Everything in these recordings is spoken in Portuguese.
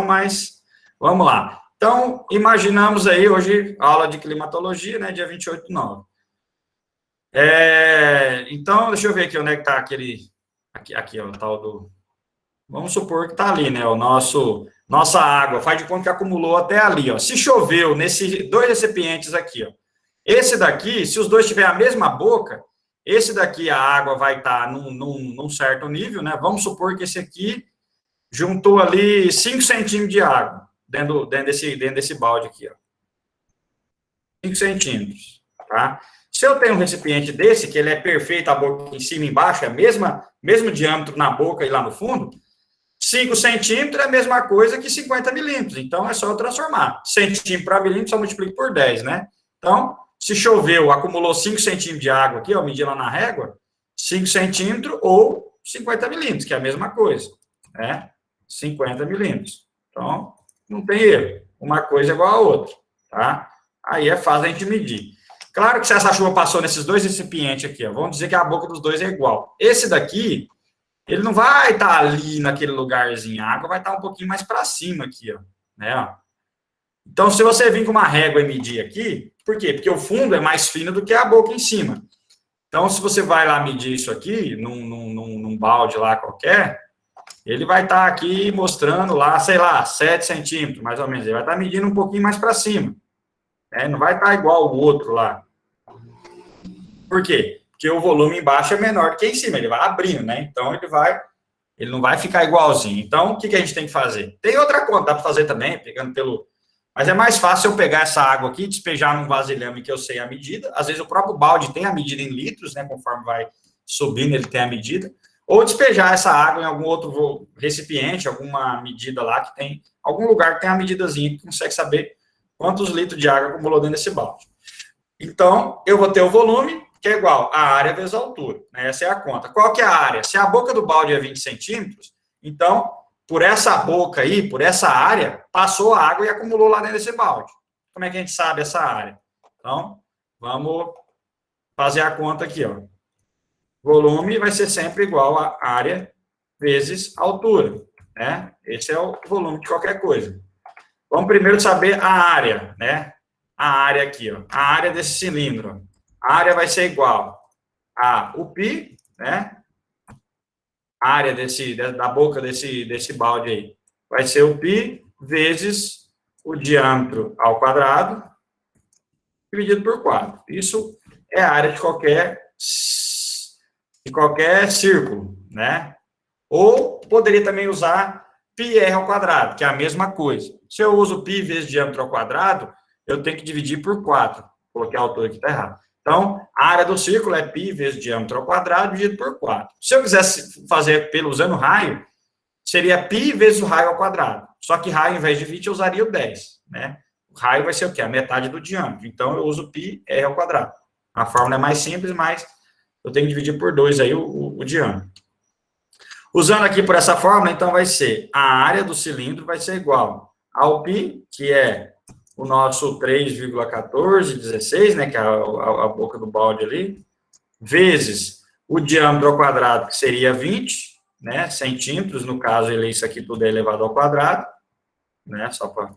mas vamos lá. Então, imaginamos aí, hoje, aula de climatologia, né, dia 28/9. Então, deixa eu ver aqui onde é que está aquele... Aqui, ó, o tal do... Vamos supor que está ali, né, nossa água, faz de conta que acumulou até ali, ó. Se choveu nesses dois recipientes aqui, ó. Esse daqui, se os dois tiverem a mesma boca, esse daqui a água vai estar num certo nível, né? Vamos supor que esse aqui juntou ali 5 centímetros de água dentro desse balde aqui, ó. 5 centímetros, tá? Se eu tenho um recipiente desse, que ele é perfeito, a boca em cima e embaixo, é mesmo diâmetro na boca e lá no fundo, 5 centímetros é a mesma coisa que 50 milímetros. Então, é só eu transformar. Centímetro para milímetro, só multiplico por 10, né? Então, se choveu, acumulou 5 centímetros de água aqui, ó, medi lá na régua, 5 centímetros ou 50 milímetros, que é a mesma coisa, né? 50 milímetros. Então, não tem erro. Uma coisa é igual a outra, tá? Aí é fácil a gente medir. Claro que se essa chuva passou nesses dois recipientes aqui, ó, vamos dizer que a boca dos dois é igual. Esse daqui, ele não vai estar ali naquele lugarzinho, a água vai estar um pouquinho mais para cima aqui, ó, né? Então, se você vir com uma régua e medir aqui, por quê? Porque o fundo é mais fino do que a boca em cima. Então, se você vai lá medir isso aqui, num balde lá qualquer, ele vai estar aqui mostrando lá, sei lá, 7 centímetros, mais ou menos. Ele vai estar medindo um pouquinho mais para cima. Não vai estar igual o outro lá. Por quê? Porque o volume embaixo é menor do que em cima, ele vai abrindo, né? Então, ele não vai ficar igualzinho. Então, o que a gente tem que fazer? Tem outra conta, dá para fazer também, pegando pelo... Mas é mais fácil eu pegar essa água aqui, despejar num vasilhame que eu sei a medida. Às vezes o próprio balde tem a medida em litros, né? Conforme vai subindo, ele tem a medida. Ou despejar essa água em algum outro recipiente, alguma medida lá que tem... Algum lugar que tem a medidazinha que consegue saber quantos litros de água acumulou dentro desse balde. Então, eu vou ter o volume, que é igual a área vezes a altura. Né? Essa é a conta. Qual que é a área? Se a boca do balde é 20 centímetros, então, por essa boca aí, por essa área, passou a água e acumulou lá dentro desse balde. Como é que a gente sabe essa área? Então, vamos fazer a conta aqui, ó. Volume vai ser sempre igual a área vezes altura, né? Esse é o volume de qualquer coisa. Vamos primeiro saber a área, né? A área aqui, ó. A área desse cilindro. A área vai ser igual a o π, né? A área da boca desse balde aí vai ser o π vezes o diâmetro ao quadrado dividido por 4. Isso é a área de qualquer círculo, né? Ou poderia também usar πr ao quadrado, que é a mesma coisa. Se eu uso π vezes diâmetro ao quadrado, eu tenho que dividir por 4. Coloquei a altura aqui, está errado. Então, a área do círculo é π vezes diâmetro ao quadrado dividido por 4. Se eu quisesse fazer usando raio, seria π vezes o raio ao quadrado. Só que raio, ao invés de 20, eu usaria o 10, né? O raio vai ser o quê? A metade do diâmetro. Então, eu uso πr ao quadrado. A fórmula é mais simples, mas eu tenho que dividir por 2 aí o diâmetro. Usando aqui por essa fórmula, então, vai ser a área do cilindro vai ser igual ao π, que é o nosso 3,1416, né, que é a boca do balde ali, vezes o diâmetro ao quadrado, que seria 20, né, centímetros, no caso, isso aqui tudo é elevado ao quadrado, né, só para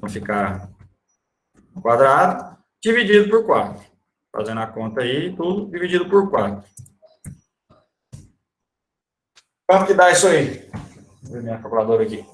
não ficar ao quadrado, dividido por 4. Fazendo a conta aí, tudo dividido por 4. Quanto que dá isso aí? Vou ver minha calculadora aqui.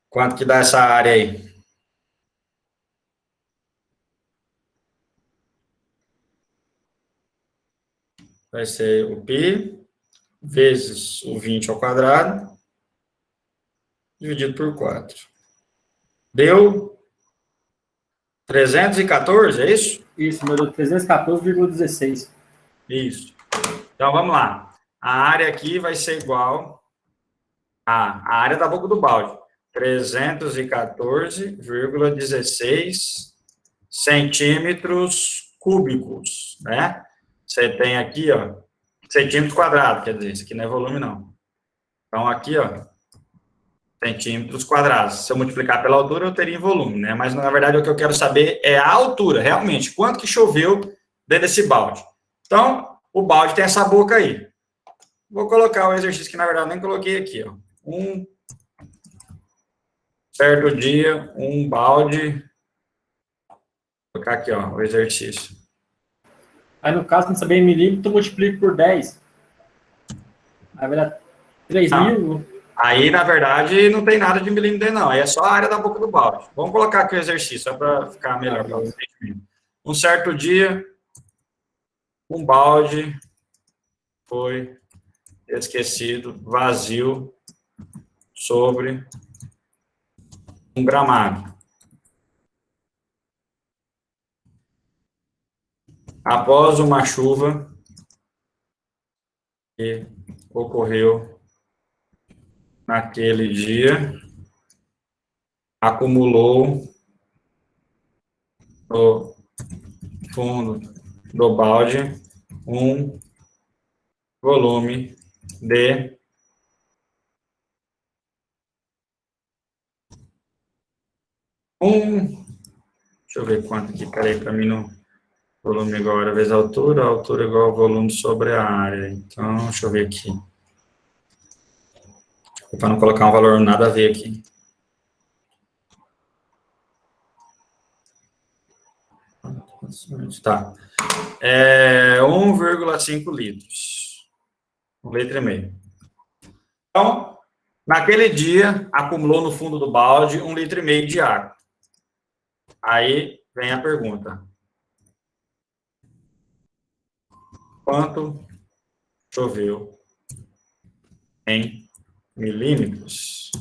Quanto que dá essa área aí? Vai ser o π vezes o 20 ao quadrado, dividido por 4. Deu 314, é isso? Isso, meu, deu 314,16. Isso. Então, vamos lá. A área aqui vai ser igual a área da boca do balde. 314,16 centímetros cúbicos, né? Você tem aqui, ó, centímetros quadrados, quer dizer, isso aqui não é volume, não. Então, aqui, ó, centímetros quadrados. Se eu multiplicar pela altura, eu teria em volume, né? Mas, na verdade, o que eu quero saber é a altura, realmente. Quanto que choveu dentro desse balde. Então, o balde tem essa boca aí. Vou colocar o exercício que, na verdade, nem coloquei aqui, ó. Um certo dia, um balde. Vou colocar aqui, ó, o exercício. Aí, no caso, não saber em milímetro, multiplico por 10. Aí vai dar 3.000. Aí, na verdade, não tem nada de milímetro, não. Aí é só a área da boca do balde. Vamos colocar aqui o exercício, só para ficar melhor para vocês. Um certo dia, um balde foi esquecido, vazio, sobre um gramado. Após uma chuva que ocorreu naquele dia, acumulou no fundo do balde um volume de deixa eu ver quanto aqui, peraí, para mim não, volume igual a área vezes a altura igual ao volume sobre a área. Então, deixa eu ver aqui. Para não colocar um valor nada a ver aqui. Tá. 1,5 litros. 1,5 litro. Então, naquele dia, acumulou no fundo do balde 1,5 litro de água. Aí vem a pergunta. Quanto choveu em milímetros?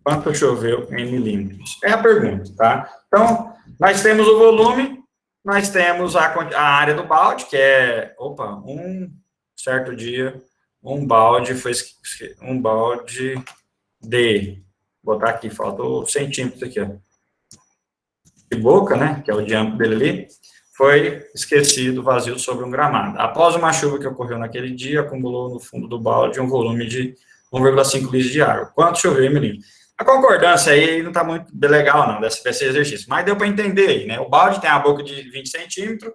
Quanto choveu em milímetros? É a pergunta, tá? Então, nós temos o volume, nós temos a área do balde, que é, um certo dia, um balde de, vou botar aqui, faltou centímetros aqui, ó, de boca, né, que é o diâmetro dele ali, foi esquecido, vazio sobre um gramado. Após uma chuva que ocorreu naquele dia, acumulou no fundo do balde um volume de 1,5 litros de água. Quanto choveu em milímetros? A concordância aí não está muito legal, não, desse exercício, mas deu para entender aí, né? O balde tem a boca de 20 centímetros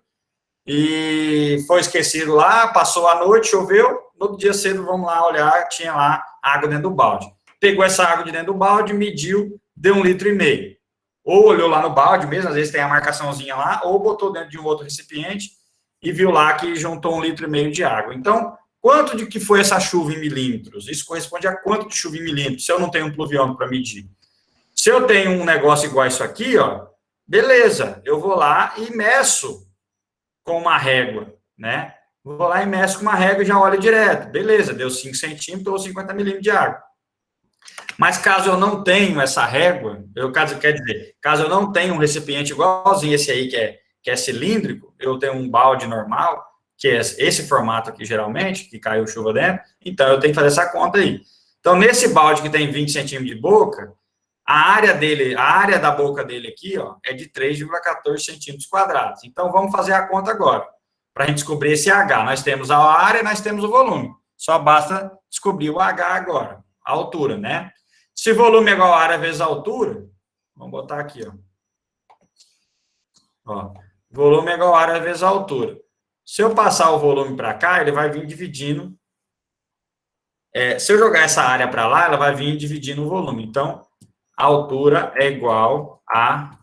e foi esquecido lá, passou a noite, choveu, no outro dia cedo, vamos lá olhar, tinha lá água dentro do balde. Pegou essa água de dentro do balde, mediu, deu 1,5 litro. Ou olhou lá no balde mesmo, às vezes tem a marcaçãozinha lá, ou botou dentro de um outro recipiente e viu lá que juntou 1,5 litro de água. Então, quanto de que foi essa chuva em milímetros? Isso corresponde a quanto de chuva em milímetros, se eu não tenho um pluviômetro para medir. Se eu tenho um negócio igual isso aqui, ó, beleza, eu vou lá e meço com uma régua, né? Vou lá e meço com uma régua e já olho direto. Beleza, deu 5 centímetros ou 50 milímetros de água. Mas caso eu não tenha essa régua, caso eu não tenha um recipiente igualzinho esse aí, que é cilíndrico, eu tenho um balde normal, que é esse formato aqui, geralmente, que caiu chuva dentro, então eu tenho que fazer essa conta aí. Então, nesse balde que tem 20 centímetros de boca, a área da boca dele aqui, ó, é de 3,14 centímetros quadrados. Então, vamos fazer a conta agora, para a gente descobrir esse H. Nós temos a área, nós temos o volume. Só basta descobrir o H agora, a altura, né? Se volume é igual a área vezes a altura, vamos botar aqui, ó. Volume é igual a área vezes a altura. Se eu passar o volume para cá, ele vai vir dividindo. Se eu jogar essa área para lá, ela vai vir dividindo o volume. Então, a altura é igual a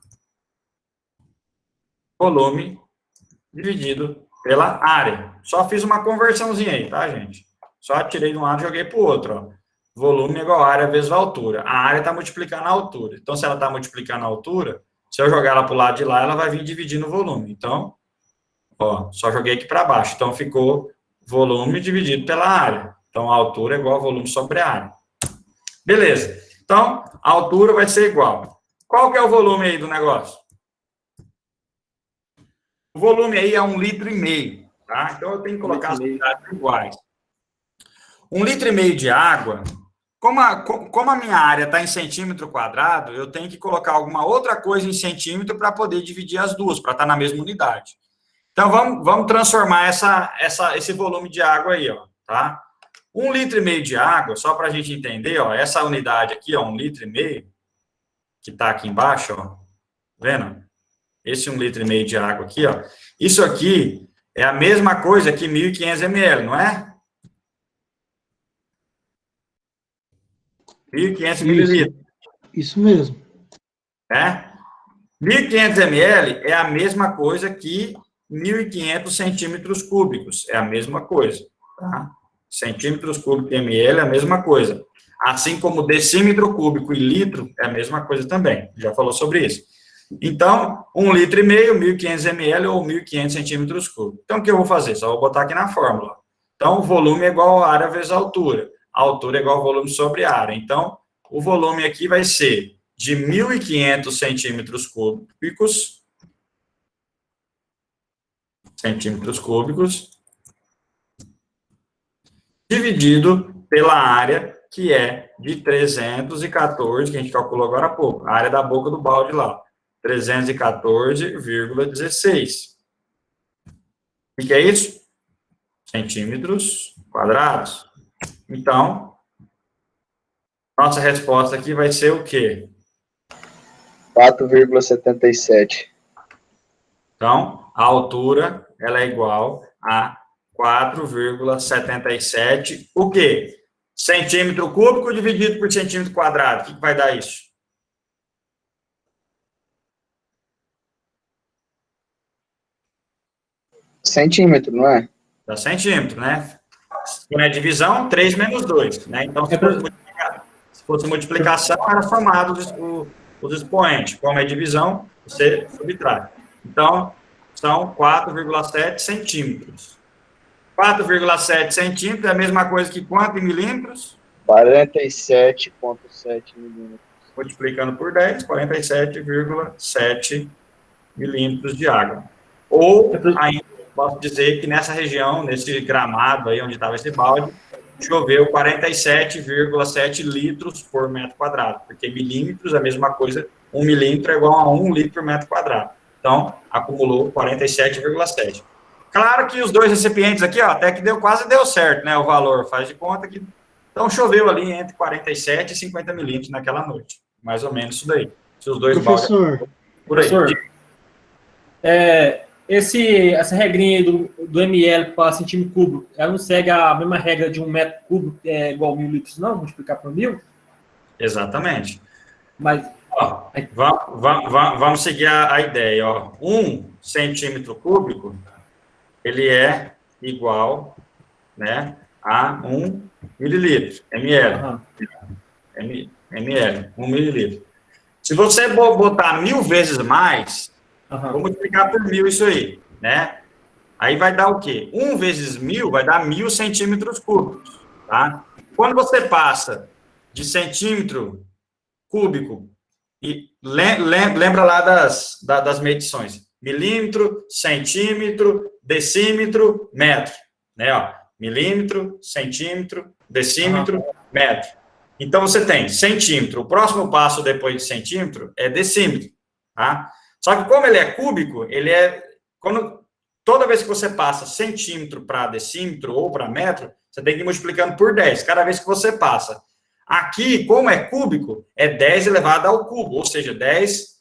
volume dividido pela área. Só fiz uma conversãozinha aí, tá, gente? Só tirei de um lado e joguei para o outro, ó. Volume é igual a área vezes a altura. A área está multiplicando a altura. Então, se ela está multiplicando a altura, se eu jogar ela para o lado de lá, ela vai vir dividindo o volume. Então, ó, só joguei aqui para baixo. Então, ficou volume dividido pela área. Então, a altura é igual a volume sobre a área. Beleza. Então, a altura vai ser igual. Qual que é o volume aí do negócio? O volume aí é 1,5 litro, tá? Então, eu tenho que colocar as unidades iguais. 1,5 litro de água, como a minha área está em centímetro quadrado, eu tenho que colocar alguma outra coisa em centímetro para poder dividir as duas, para estar na mesma unidade. Então, vamos transformar esse volume de água aí, ó, tá? 1,5 litro de água, só para a gente entender, ó, essa unidade aqui, ó, 1,5 litro, que está aqui embaixo, ó, vendo? Esse 1,5 litro de água aqui, ó, isso aqui é a mesma coisa que 1.500 ml, não é? 1.500 mililitros. Isso mesmo. Né? 1.500 ml é a mesma coisa que 1.500 centímetros cúbicos, é a mesma coisa, tá? Centímetros cúbicos ml é a mesma coisa. Assim como decímetro cúbico e litro é a mesma coisa também, já falou sobre isso. Então, 1,5 litro, 1.500 ml ou 1.500 centímetros cúbicos. Então, o que eu vou fazer? Só vou botar aqui na fórmula. Então, o volume é igual a área vezes a altura. A altura é igual ao volume sobre a área. Então, o volume aqui vai ser de 1.500 centímetros cúbicos, dividido pela área, que é de 314, que a gente calculou agora há pouco, a área da boca do balde lá, 314,16. O que é isso? Centímetros quadrados. Então, nossa resposta aqui vai ser o quê? 4,77. Então, a altura, ela é igual a 4,77, o quê? Centímetro cúbico dividido por centímetro quadrado. O que vai dar isso? Centímetro, não é? Dá centímetro, né? Quando é divisão, 3 menos 2, né? Então, se fosse multiplicação, era somado os expoentes. Como é divisão, você subtrai. Então, são 4,7 centímetros. 4,7 centímetros é a mesma coisa que quanto em milímetros? 47,7 milímetros. Multiplicando por 10, 47,7 milímetros de água. Ou, ainda, posso dizer que nessa região, nesse gramado aí onde estava esse balde, choveu 47,7 litros por metro quadrado, porque milímetros é a mesma coisa, 1 milímetro é igual a 1 litro por metro quadrado. Então, acumulou 47,7. Claro que os dois recipientes aqui, ó, até que quase deu certo, né, o valor, faz de conta que... Então, choveu ali entre 47 e 50 milímetros naquela noite, mais ou menos isso daí. Se os dois Professor, por aí. Professor, essa regrinha aí do ml para centímetro cúbico, ela não segue a mesma regra de 1 metro cúbico igual a 1.000 litros, não? Multiplicar por 1.000? Exatamente. Mas... Ó, vamos seguir a ideia, ó. 1 centímetro cúbico, ele é igual, né, a 1 mililitro, ml. ml, 1 mililitro. Se você botar 1.000 vezes mais, vou multiplicar por 1.000 isso aí, né? Aí vai dar o quê? 1 vezes 1.000 vai dar 1.000 centímetros cúbicos, tá? Quando você passa de centímetro cúbico, e lembra lá das medições, milímetro, centímetro, decímetro, metro, né? Ó, milímetro, centímetro, decímetro, metro. Então, você tem centímetro. O próximo passo depois de centímetro é decímetro, tá? Só que como ele é cúbico, ele é... Toda vez que você passa centímetro para decímetro ou para metro, você tem que ir multiplicando por 10, cada vez que você passa. Aqui, como é cúbico, é 10 elevado ao cubo, ou seja, 10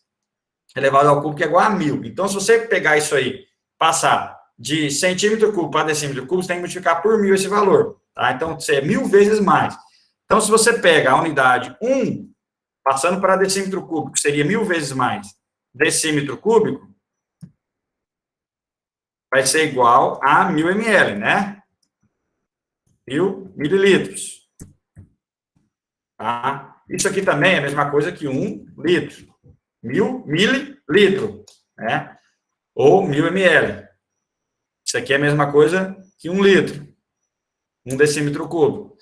elevado ao cubo que é igual a 1.000. Então, se você pegar isso aí, passar de centímetro cúbico para decímetro cúbico, você tem que multiplicar por 1.000 esse valor, tá? Então, você é 1.000 vezes mais. Então, se você pega a unidade 1, passando para decímetro cúbico, que seria 1.000 vezes mais decímetro cúbico, vai ser igual a 1.000 ml, né? 1.000 mililitros. Tá? Isso aqui também é a mesma coisa que 1 litro. 1.000 mililitro, né? Ou 1.000 ml. Isso aqui é a mesma coisa que 1 litro. 1 decímetro cúbico.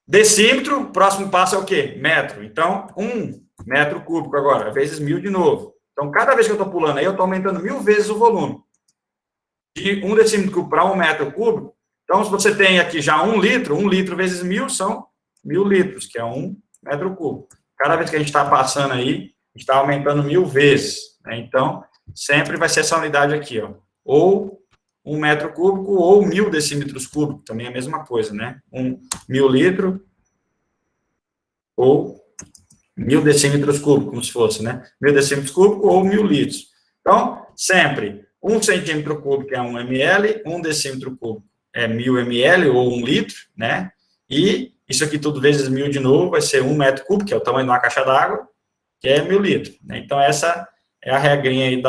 Decímetro, próximo passo é o quê? Metro. Então, 1 metro cúbico agora, vezes 1.000 de novo. Então, cada vez que eu estou pulando aí, eu estou aumentando 1.000 vezes o volume. De 1 decímetro cúbico para 1 metro cúbico. Então, se você tem aqui já 1 litro vezes 1.000 são 1.000 litros, que é 1 metro cúbico. Cada vez que a gente está passando aí, a gente está aumentando 1.000 vezes, né? Então, sempre vai ser essa unidade aqui, ó. ou 1 metro cúbico, ou 1.000 decímetros cúbicos, também é a mesma coisa, né? 1.000 litros, ou 1.000 decímetros cúbicos, como se fosse, né? 1.000 decímetros cúbicos ou 1.000 litros. Então, sempre, 1 centímetro cúbico é 1 ml, 1 decímetro cúbico é 1.000 ml ou 1 litro, né? E isso aqui tudo vezes 1.000 de novo, vai ser 1 metro cúbico, que é o tamanho de uma caixa d'água, que é 1.000 litros, né? Então, essa é a regrinha aí,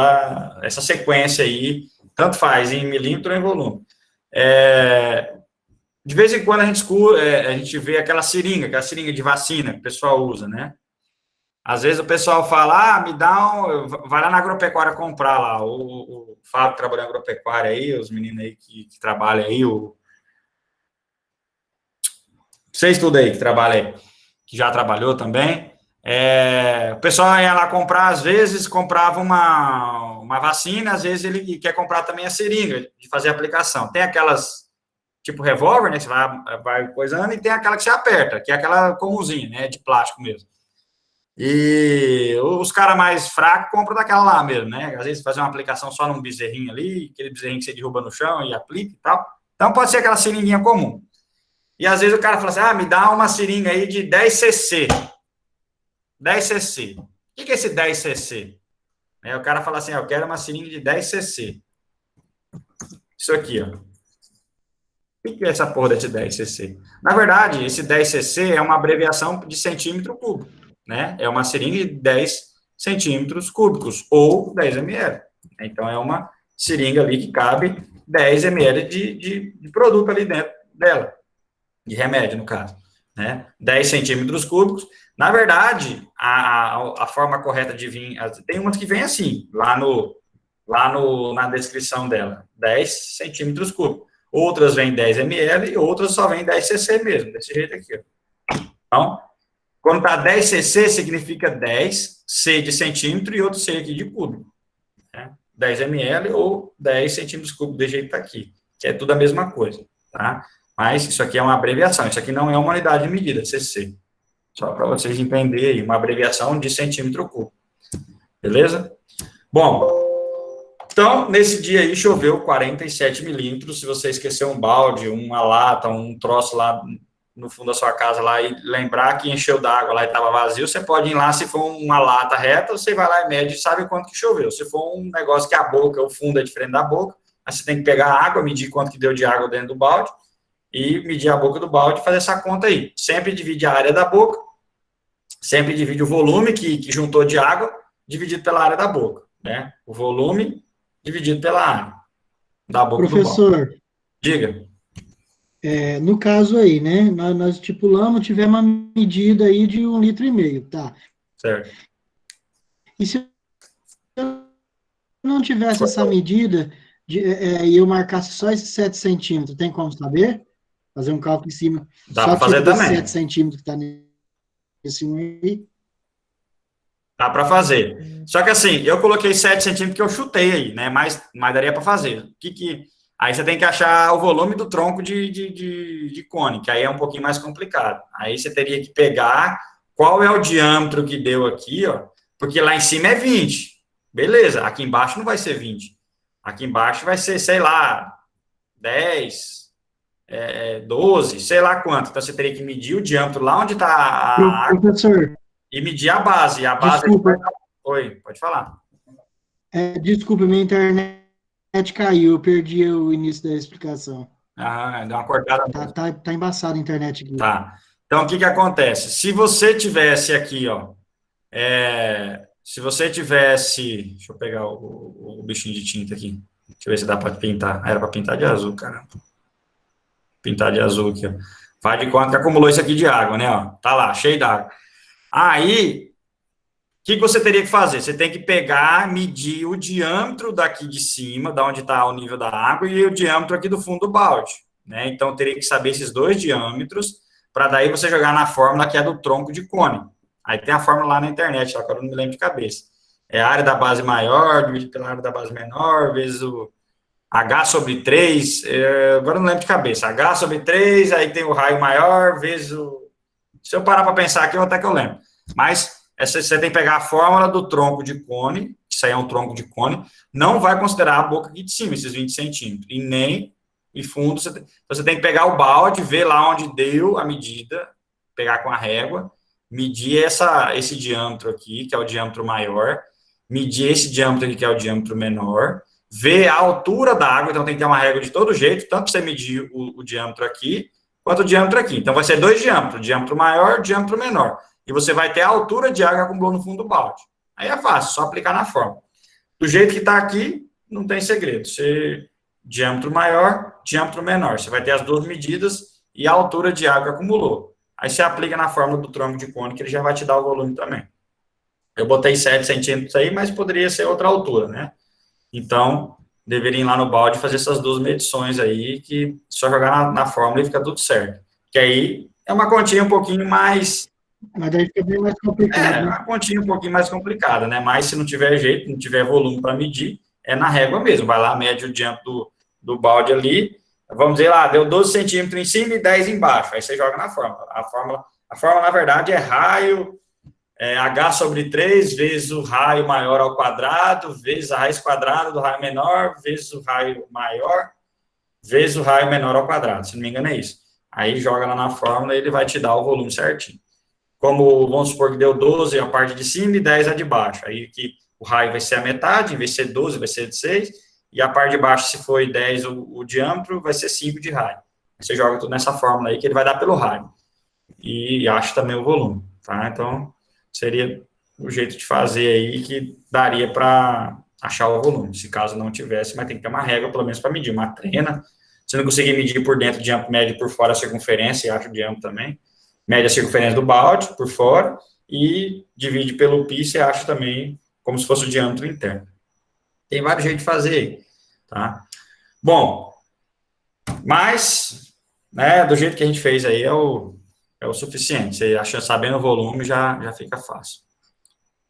essa sequência aí, tanto faz em milímetro ou em volume. De vez em quando a gente vê aquela seringa de vacina que o pessoal usa, né? Às vezes o pessoal fala, vai lá na agropecuária comprar lá, o Fábio que trabalha na agropecuária aí, os meninos aí que trabalham aí, vocês tudo aí que trabalham aí, que já trabalhou também, o pessoal ia lá comprar, às vezes comprava uma vacina, às vezes ele quer comprar também a seringa de fazer a aplicação. Tem aquelas tipo revólver, né, que você vai coisando, e tem aquela que você aperta, que é aquela comumzinha, né, de plástico mesmo. E os caras mais fracos compram daquela lá mesmo, né? Às vezes fazer uma aplicação só num bezerrinho ali, aquele bezerrinho que você derruba no chão e aplica e tal. Então pode ser aquela seringuinha comum. E às vezes o cara fala assim, me dá uma seringa aí de 10 cc. 10 cc. O que é esse 10 cc? O cara fala assim, eu quero uma seringa de 10 cc. Isso aqui, ó. O que é essa porra desse 10 cc? Na verdade, esse 10 cc é uma abreviação de centímetro cúbico, né? É uma seringa de 10 centímetros cúbicos, ou 10 ml. Então, é uma seringa ali que cabe 10 ml de produto ali dentro dela, de remédio, no caso, né? 10 centímetros cúbicos. Na verdade, a forma correta de vir, tem umas que vem assim, na descrição dela, 10 centímetros cúbicos. Outras vêm 10 ml e outras só vêm 10 cc mesmo, desse jeito aqui. Ó. Então, quando está 10 cc, significa 10 C de centímetro e outro C aqui de cúbico. Né? 10 ml ou 10 centímetros cúbicos, desse jeito aqui. Que é tudo a mesma coisa. Tá? Mas isso aqui é uma abreviação. Isso aqui não é uma unidade de medida, cc. Só para vocês entenderem, uma abreviação de centímetro cúbico. Beleza? Bom, então, nesse dia aí, choveu 47 milímetros. Se você esquecer um balde, uma lata, um troço lá no fundo da sua casa lá e lembrar que encheu d'água lá e estava vazio, você pode ir lá, se for uma lata reta, você vai lá e mede e sabe quanto que choveu. Se for um negócio que a boca, o fundo é diferente da boca, aí você tem que pegar a água, medir quanto que deu de água dentro do balde e medir a boca do balde e fazer essa conta aí. Sempre divide a área da boca, sempre divide o volume que juntou de água, dividido pela área da boca, né? O volume dividido pela área da boca do balde. Professor, Diga. no caso aí, né, nós estipulamos, tivemos uma medida aí de 1,5 litro, tá? Certo. E se eu não tivesse essa medida e eu marcasse só esses 7 centímetros, tem como saber? Fazer um cálculo em cima. Dá para fazer também. 7 centímetros que está nesse aí. Dá para fazer. Só que assim, eu coloquei 7 centímetros que eu chutei aí, né? Mas daria para fazer. Aí você tem que achar o volume do tronco de cone, que aí é um pouquinho mais complicado. Aí você teria que pegar qual é o diâmetro que deu aqui, ó, porque lá em cima é 20. Beleza, aqui embaixo não vai ser 20. Aqui embaixo vai ser, sei lá, 10, 12, sei lá quanto. Então você teria que medir o diâmetro lá onde está a água. Professor. E medir a base. A base. Desculpa. Oi, pode falar. Desculpa, minha internet caiu, eu perdi o início da explicação. Deu uma cortada. Tá embaçada a internet aqui. Tá. Então, o que acontece? Se você tivesse aqui, ó, se você tivesse... Deixa eu pegar o bichinho de tinta aqui. Deixa eu ver se dá para pintar. Era para pintar de azul, caramba. Pintar de azul aqui, ó. Faz de conta que acumulou isso aqui de água, né? Ó. Tá lá, cheio d'água. Aí, o que você teria que fazer? Você tem que pegar, medir o diâmetro daqui de cima, da onde está o nível da água, e o diâmetro aqui do fundo do balde, né? Então, teria que saber esses dois diâmetros, para daí você jogar na fórmula que é do tronco de cone. Aí tem a fórmula lá na internet, agora eu não me lembro de cabeça. É a área da base maior, dividido pela área da base menor, vezes o H sobre 3, agora eu não lembro de cabeça. H sobre 3, aí tem o raio maior, vezes o... Se eu parar para pensar aqui, até que eu lembro. Mas você tem que pegar a fórmula do tronco de cone, isso aí é um tronco de cone, não vai considerar a boca aqui de cima, esses 20 centímetros, e nem e fundo, você tem que pegar o balde, ver lá onde deu a medida, pegar com a régua, medir esse diâmetro aqui, que é o diâmetro maior, medir esse diâmetro aqui, que é o diâmetro menor, ver a altura da água, então tem que ter uma régua de todo jeito, tanto para você medir o diâmetro aqui, quanto o diâmetro aqui. Então, vai ser 2 diâmetros, diâmetro maior, diâmetro menor. E você vai ter a altura de água que acumulou no fundo do balde. Aí é fácil, só aplicar na fórmula. Do jeito que está aqui, não tem segredo. Diâmetro maior, diâmetro menor. Você vai ter as duas medidas e a altura de água que acumulou. Aí você aplica na fórmula do tronco de cone, que ele já vai te dar o volume também. Eu botei 7 centímetros aí, mas poderia ser outra altura, né? Então, deveria ir lá no balde e fazer essas duas medições aí, que só jogar na fórmula e fica tudo certo. Que aí é uma continha um pouquinho mais... Mas daí fica bem mais complicado, né? uma continha um pouquinho mais complicada, né? Mas se não tiver jeito, não tiver volume para medir, é na régua mesmo. Vai lá, mede o diâmetro do balde ali, vamos dizer lá, deu 12 centímetros em cima e 10 embaixo. Aí você joga na fórmula. A fórmula, na verdade, é raio... H sobre 3 vezes o raio maior ao quadrado, vezes a raiz quadrada do raio menor, vezes o raio maior, vezes o raio menor ao quadrado. Se não me engano, é isso. Aí joga lá na fórmula e ele vai te dar o volume certinho. Como, vamos supor que deu 12 a parte de cima e 10 a de baixo. Aí que o raio vai ser a metade, em vez de ser 12, vai ser de 6. E a parte de baixo, se foi 10 o diâmetro, vai ser 5 de raio. Aí você joga tudo nessa fórmula aí, que ele vai dar pelo raio. E acha também o volume, tá? Então... seria o jeito de fazer aí que daria para achar o volume, se caso não tivesse, mas tem que ter uma régua, pelo menos, para medir, uma trena. Se não conseguir medir por dentro, o diâmetro mede por fora a circunferência, e acha o diâmetro também, mede a circunferência do balde por fora, e divide pelo π, e acha também como se fosse o diâmetro interno. Tem vários jeitos de fazer aí, tá? Bom, mas, né, do jeito que a gente fez aí é o suficiente. Você acha, sabendo o volume, já fica fácil.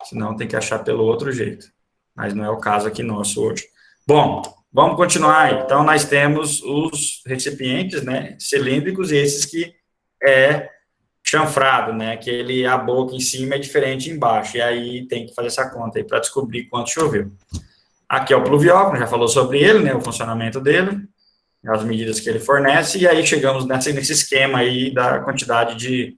Senão tem que achar pelo outro jeito. Mas não é o caso aqui nosso hoje. Bom, vamos continuar aí. Então, nós temos os recipientes, né, cilíndricos, e esses que é chanfrado, né, que a boca em cima é diferente embaixo. E aí tem que fazer essa conta aí para descobrir quanto choveu. Aqui é o pluviómetro, já falou sobre ele, né, o funcionamento dele, as medidas que ele fornece, e aí chegamos nesse esquema aí da quantidade de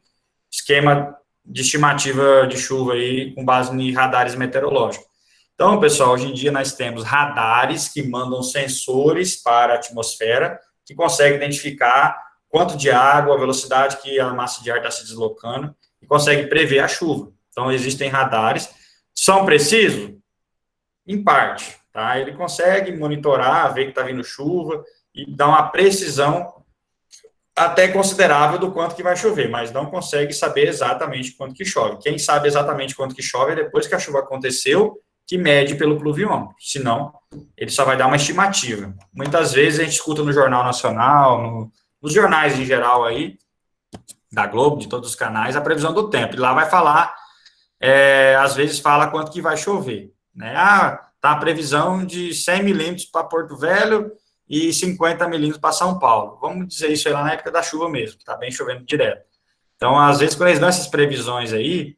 esquema de estimativa de chuva aí com base em radares meteorológicos. Então, pessoal, hoje em dia nós temos radares que mandam sensores para a atmosfera que conseguem identificar quanto de água, a velocidade que a massa de ar está se deslocando e consegue prever a chuva. Então, existem radares. São precisos? Em parte, tá? Ele consegue monitorar, ver que está vindo chuva, e dá uma precisão até considerável do quanto que vai chover, mas não consegue saber exatamente quanto que chove. Quem sabe exatamente quanto que chove é depois que a chuva aconteceu, que mede pelo pluviômetro, senão ele só vai dar uma estimativa. Muitas vezes a gente escuta no Jornal Nacional, nos jornais em geral aí, da Globo, de todos os canais, a previsão do tempo, e lá vai falar, às vezes fala quanto que vai chover, né? Tá a previsão de 100 milímetros para Porto Velho, e 50 milímetros para São Paulo. Vamos dizer isso aí lá na época da chuva mesmo, que está bem chovendo direto. Então, às vezes, quando eles dão essas previsões aí,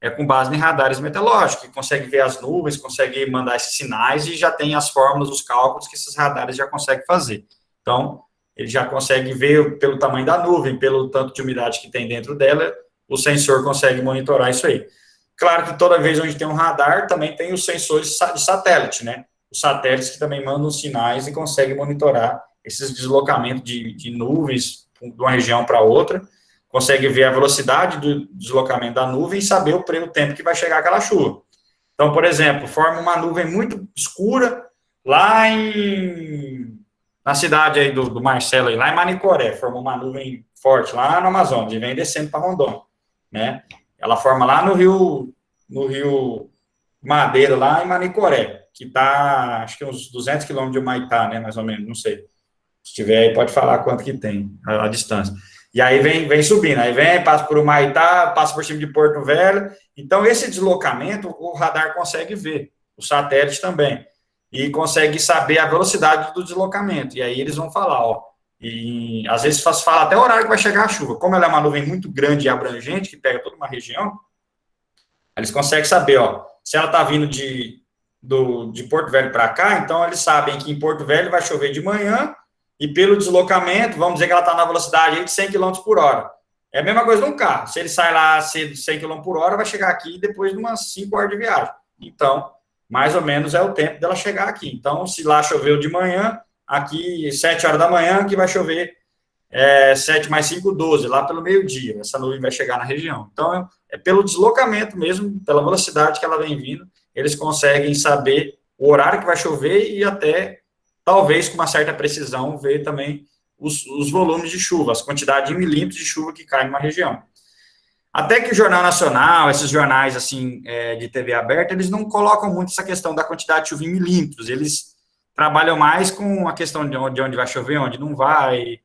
é com base em radares meteorológicos, que consegue ver as nuvens, consegue mandar esses sinais e já tem as fórmulas, os cálculos que esses radares já conseguem fazer. Então, ele já consegue ver pelo tamanho da nuvem, pelo tanto de umidade que tem dentro dela, o sensor consegue monitorar isso aí. Claro que toda vez onde tem um radar, também tem os sensores de satélite, né? Os satélites que também mandam sinais e conseguem monitorar esses deslocamentos de nuvens de uma região para outra, consegue ver a velocidade do deslocamento da nuvem e saber o tempo que vai chegar aquela chuva. Então, por exemplo, forma uma nuvem muito escura lá na cidade aí do Marcelo, aí, lá em Manicoré, forma uma nuvem forte lá no Amazonas e vem descendo para Rondônia, né? Ela forma lá no Rio Madeira, lá em Manicoré, que está, acho que uns 200 quilômetros de Humaitá, né, mais ou menos, não sei. Se tiver aí, pode falar quanto que tem a distância. E aí vem subindo, aí passa por Humaitá, passa por cima de Porto Velho. Então, esse deslocamento, o radar consegue ver, o satélite também, e consegue saber a velocidade do deslocamento. E aí eles vão falar, ó, e às vezes fala até o horário que vai chegar a chuva. Como ela é uma nuvem muito grande e abrangente, que pega toda uma região, eles conseguem saber, ó, se ela está vindo de de Porto Velho para cá, então eles sabem que em Porto Velho vai chover de manhã, e pelo deslocamento, vamos dizer que ela está na velocidade aí de 100 km por hora. É a mesma coisa de um carro. Se ele sai lá cedo, 100 km por hora, vai chegar aqui depois de umas 5 horas de viagem. Então, mais ou menos é o tempo dela chegar aqui. Então, se lá choveu de manhã, aqui 7 horas da manhã, aqui vai chover 7 mais 5, 12, lá pelo meio-dia. Essa nuvem vai chegar na região. Então, é pelo deslocamento mesmo, pela velocidade que ela vem vindo, eles conseguem saber o horário que vai chover e até, talvez, com uma certa precisão, ver também os volumes de chuva, as quantidades de milímetros de chuva que cai numa região. Até que o Jornal Nacional, esses jornais assim de TV aberta, eles não colocam muito essa questão da quantidade de chuva em milímetros, eles trabalham mais com a questão de onde vai chover, onde não vai,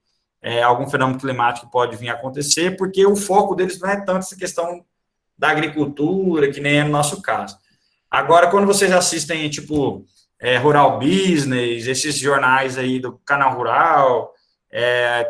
algum fenômeno climático que pode vir a acontecer, porque o foco deles não é tanto essa questão da agricultura, que nem é no nosso caso. Agora, quando vocês assistem, tipo, Rural Business, esses jornais aí do Canal Rural,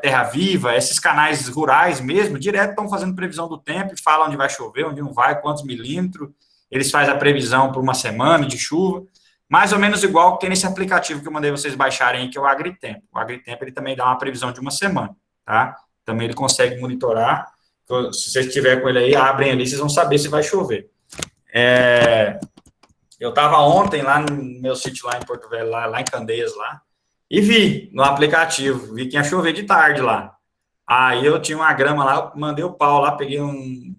Terra Viva, esses canais rurais mesmo, direto estão fazendo previsão do tempo e falam onde vai chover, onde não vai, quantos milímetros, eles fazem a previsão por uma semana de chuva, mais ou menos igual que tem nesse aplicativo que eu mandei vocês baixarem, que é o AgriTempo. O AgriTempo, ele também dá uma previsão de uma semana, tá? Também ele consegue monitorar, então, se vocês estiverem com ele aí, abrem ali, vocês vão saber se vai chover. Eu estava ontem lá no meu sítio lá em Porto Velho, lá em Candeias, lá, e vi no aplicativo, vi que ia chover de tarde lá. Aí eu tinha uma grama lá, eu mandei o pau lá, peguei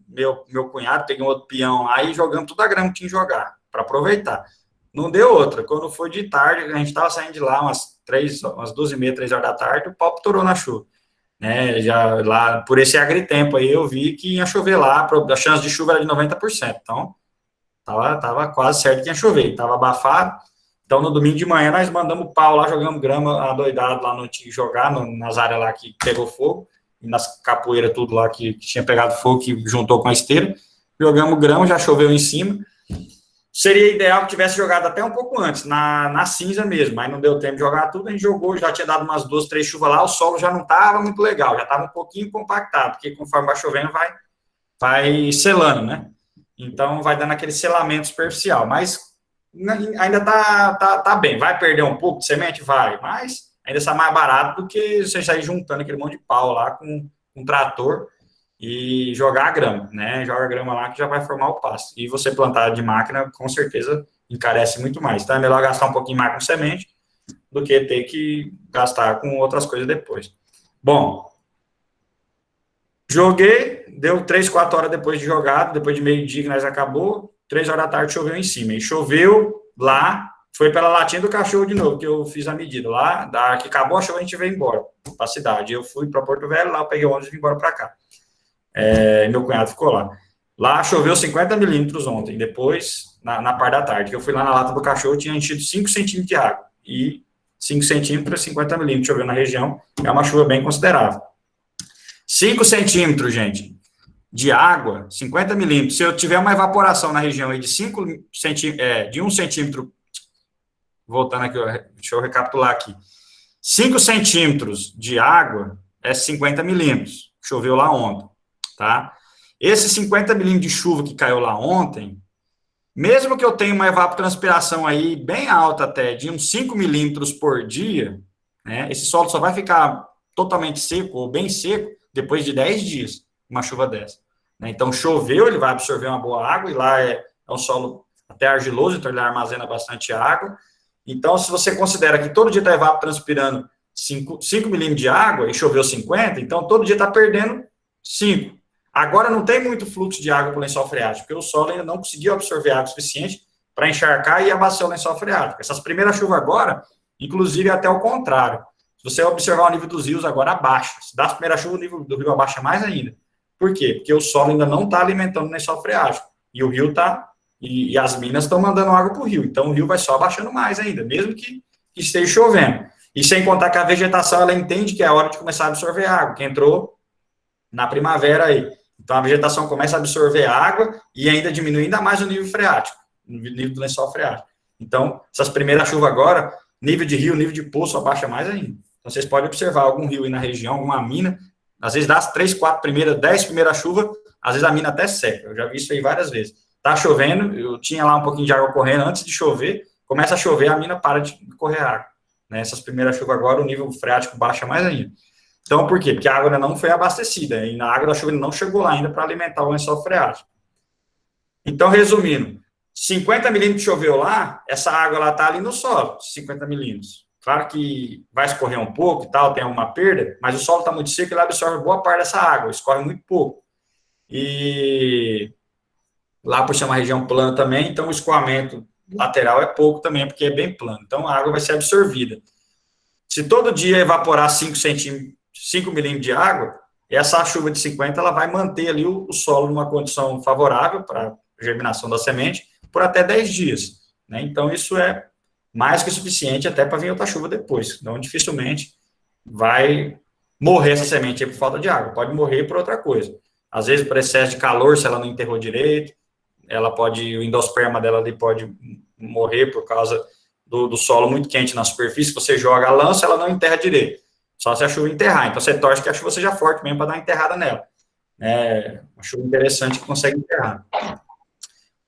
meu cunhado, peguei um outro peão lá e jogamos toda a grama que tinha que jogar, para aproveitar. Não deu outra. Quando foi de tarde, a gente estava saindo de lá umas 12h30, 3 horas da tarde, o pau estourou na chuva. Já lá, por esse agritempo aí, eu vi que ia chover lá, a chance de chuva era de 90%. Então, tava quase certo que ia chover, tava abafado. Então, no domingo de manhã, nós mandamos pau lá, jogamos grama adoidado lá no time jogar, nas áreas lá que pegou fogo, e nas capoeiras tudo lá que tinha pegado fogo, que juntou com a esteira. Jogamos grama, já choveu em cima. Seria ideal que tivesse jogado até um pouco antes, na cinza mesmo, mas não deu tempo de jogar tudo, a gente jogou, já tinha dado umas 2, 3 chuvas lá, o solo já não estava muito legal, já estava um pouquinho compactado, porque conforme vai chovendo, vai selando, né? Então, vai dando aquele selamento superficial, mas ainda tá bem. Vai perder um pouco de semente? Vai, mas ainda está mais barato do que você sair juntando aquele monte de pau lá com um trator e jogar a grama, né? Joga a grama lá que já vai formar o pasto. E você plantar de máquina, com certeza, encarece muito mais. Então, é melhor gastar um pouquinho mais com semente do que ter que gastar com outras coisas depois. Bom, joguei, deu 3, 4 horas depois de jogado, depois de meio-dia que nós acabou, 3 horas da tarde choveu em cima. E choveu lá, foi pela latinha do cachorro de novo, que eu fiz a medida. Lá, da que acabou a chuva, a gente veio embora para a cidade. Eu fui para Porto Velho, lá eu peguei o ônibus e vim embora para cá. Meu cunhado ficou lá. Lá choveu 50 milímetros ontem, depois, na parte da tarde, que eu fui lá na lata do cachorro, tinha enchido 5 centímetros de água. E 5 centímetros, 50 milímetros choveu na região, é uma chuva bem considerável. 5 centímetros, gente, de água, 50 milímetros. Se eu tiver uma evaporação na região aí de 5 centímetros, de 1 centímetro, voltando aqui, deixa eu recapitular aqui. 5 centímetros de água é 50 milímetros, choveu lá ontem, tá? Esses 50 milímetros de chuva que caiu lá ontem, mesmo que eu tenha uma evapotranspiração aí bem alta até, de uns 5 milímetros por dia, né, esse solo só vai ficar totalmente seco ou bem seco depois de 10 dias, uma chuva dessa. Então, choveu, ele vai absorver uma boa água, e lá é um solo até argiloso, então ele armazena bastante água. Então, se você considera que todo dia está evapotranspirando 5 milímetros de água e choveu 50, então todo dia está perdendo 5. Agora não tem muito fluxo de água para o lençol freático, porque o solo ainda não conseguiu absorver água suficiente para encharcar e abastecer o lençol freático. Essas primeiras chuvas agora, inclusive, é até o contrário. Se você observar o nível dos rios, agora abaixa. Se dá as primeiras chuvas, o nível do rio abaixa mais ainda. Por quê? Porque o solo ainda não está alimentando o lençol freático. E o rio está... E as minas estão mandando água para o rio. Então, o rio vai só abaixando mais ainda, mesmo que esteja chovendo. E sem contar que a vegetação, ela entende que é a hora de começar a absorver água, que entrou na primavera aí. Então, a vegetação começa a absorver água e ainda diminui ainda mais o nível freático, o nível do lençol freático. Então, essas primeiras chuvas agora, nível de rio, nível de poço abaixa mais ainda. Então, vocês podem observar algum rio aí na região, alguma mina, às vezes dá as 3, 4 primeiras, 10 primeiras chuvas, às vezes a mina até seca. Eu já vi isso aí várias vezes. Tá chovendo, eu tinha lá um pouquinho de água correndo antes de chover, começa a chover, a mina para de correr água. Né? Essas primeiras chuvas agora, o nível freático baixa mais ainda. Então, por quê? Porque a água ainda não foi abastecida, e a água da chuva não chegou lá ainda para alimentar o lençol freático. Então, resumindo, 50 milímetros choveu lá, essa água ela está ali no solo, 50 milímetros. Claro que vai escorrer um pouco e tal, tem uma perda, mas o solo está muito seco e ele absorve boa parte dessa água, escorre muito pouco. E lá por ser uma região plana também, então o escoamento lateral é pouco também, porque é bem plano. Então a água vai ser absorvida. Se todo dia evaporar 5 milímetros de água, essa chuva de 50 ela vai manter ali o solo numa condição favorável para a germinação da semente por até 10 dias. Né? Então isso é mais que suficiente até para vir outra chuva depois. Então dificilmente vai morrer essa semente aí por falta de água. Pode morrer por outra coisa. Às vezes por excesso de calor, se ela não enterrou direito, o endosperma dela ali pode morrer por causa do solo muito quente na superfície. Você joga a lança, ela não enterra direito. Só se a chuva enterrar. Então, você torce que a chuva seja forte mesmo para dar uma enterrada nela. É uma chuva interessante que consegue enterrar.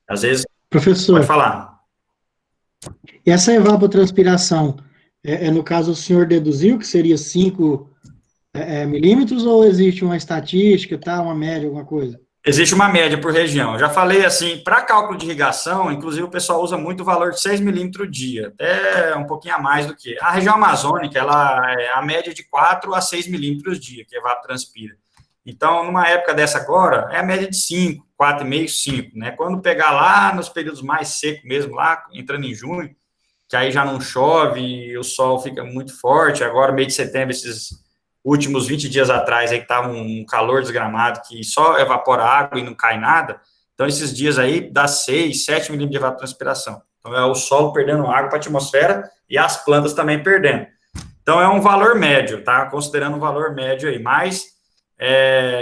Às vezes, Professor, pode falar. essa evapotranspiração, no caso, o senhor deduziu que seria 5 milímetros ou existe uma estatística, tá, uma média, alguma coisa? Existe uma média por região. Eu já falei assim, para cálculo de irrigação, inclusive o pessoal usa muito o valor de 6 milímetros dia, até um pouquinho a mais do que. A região amazônica, ela é a média de 4 a 6 milímetros dia, que evapotranspira. Então, numa época dessa agora, é a média de 5, 4,5, 5, né? Quando pegar lá nos períodos mais secos mesmo, lá entrando em junho, que aí já não chove e o sol fica muito forte, agora meio de setembro, esses últimos 20 dias atrás, aí que estava um calor desgramado, que só evapora água e não cai nada, então esses dias aí dá 6, 7 milímetros de evapotranspiração. Então é o solo perdendo água para a atmosfera e as plantas também perdendo. Então é um valor médio, tá? Considerando um valor médio aí, mas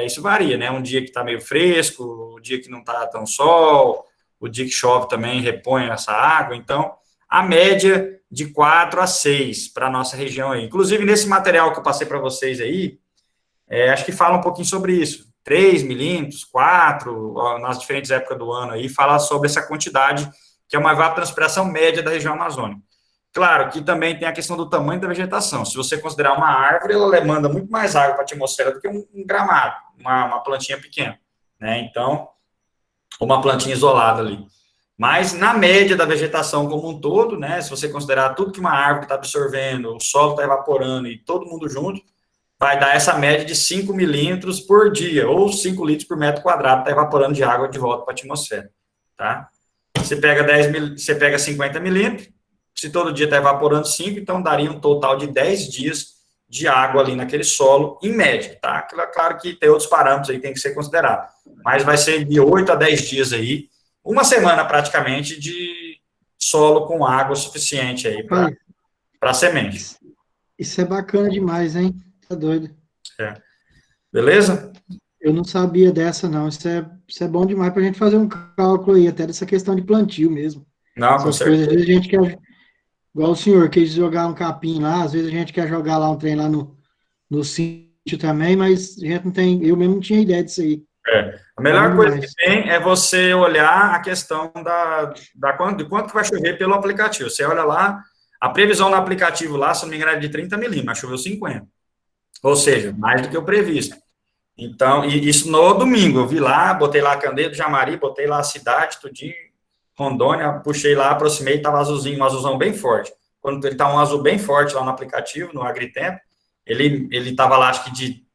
isso varia, né? Um dia que está meio fresco, o dia que não está tão sol, o dia que chove também repõe essa água, então a média de 4 a 6 para a nossa região aí. Inclusive, nesse material que eu passei para vocês aí, acho que fala um pouquinho sobre isso. 3 milímetros, 4, nas diferentes épocas do ano aí, fala sobre essa quantidade, que é uma evapotranspiração média da região amazônica. Claro que também tem a questão do tamanho da vegetação. Se você considerar uma árvore, ela demanda muito mais água para a atmosfera do que um gramado, uma plantinha pequena, né? Então, uma plantinha isolada ali. Mas, na média da vegetação como um todo, né, se você considerar tudo que uma árvore está absorvendo, o solo está evaporando e todo mundo junto, vai dar essa média de 5 milímetros por dia, ou 5 litros por metro quadrado, está evaporando de água de volta para a atmosfera, tá? Você pega 50 milímetros, se todo dia está evaporando 5, então daria um total de 10 dias de água ali naquele solo, em média, tá? Claro que tem outros parâmetros aí que tem que ser considerado, mas vai ser de 8 a 10 dias aí, uma semana praticamente de solo com água suficiente aí para a semente. Isso é bacana demais, hein? Tá doido. Beleza? Eu não sabia dessa, não. Isso é bom demais para a gente fazer um cálculo aí, até dessa questão de plantio mesmo. Não, com Essas coisas, certeza. às vezes a gente quer, igual o senhor quis jogar um capim lá, às vezes a gente quer jogar lá um trem lá no sítio também, mas a gente não tem, eu mesmo não tinha ideia disso aí. A melhor coisa que tem é você olhar a questão de quanto que vai chover pelo aplicativo. Você olha lá, a previsão no aplicativo lá, se não me engano, é de 30 milímetros, mas choveu 50. Ou seja, mais do que o previsto. Então, e isso no domingo, eu vi lá, botei lá Candedo, Jamari, botei lá a cidade, tudinho, Rondônia, puxei lá, aproximei, estava azulzinho, um azulzão bem forte. Quando ele está um azul bem forte lá no aplicativo, no AgriTempo, ele estava lá, acho que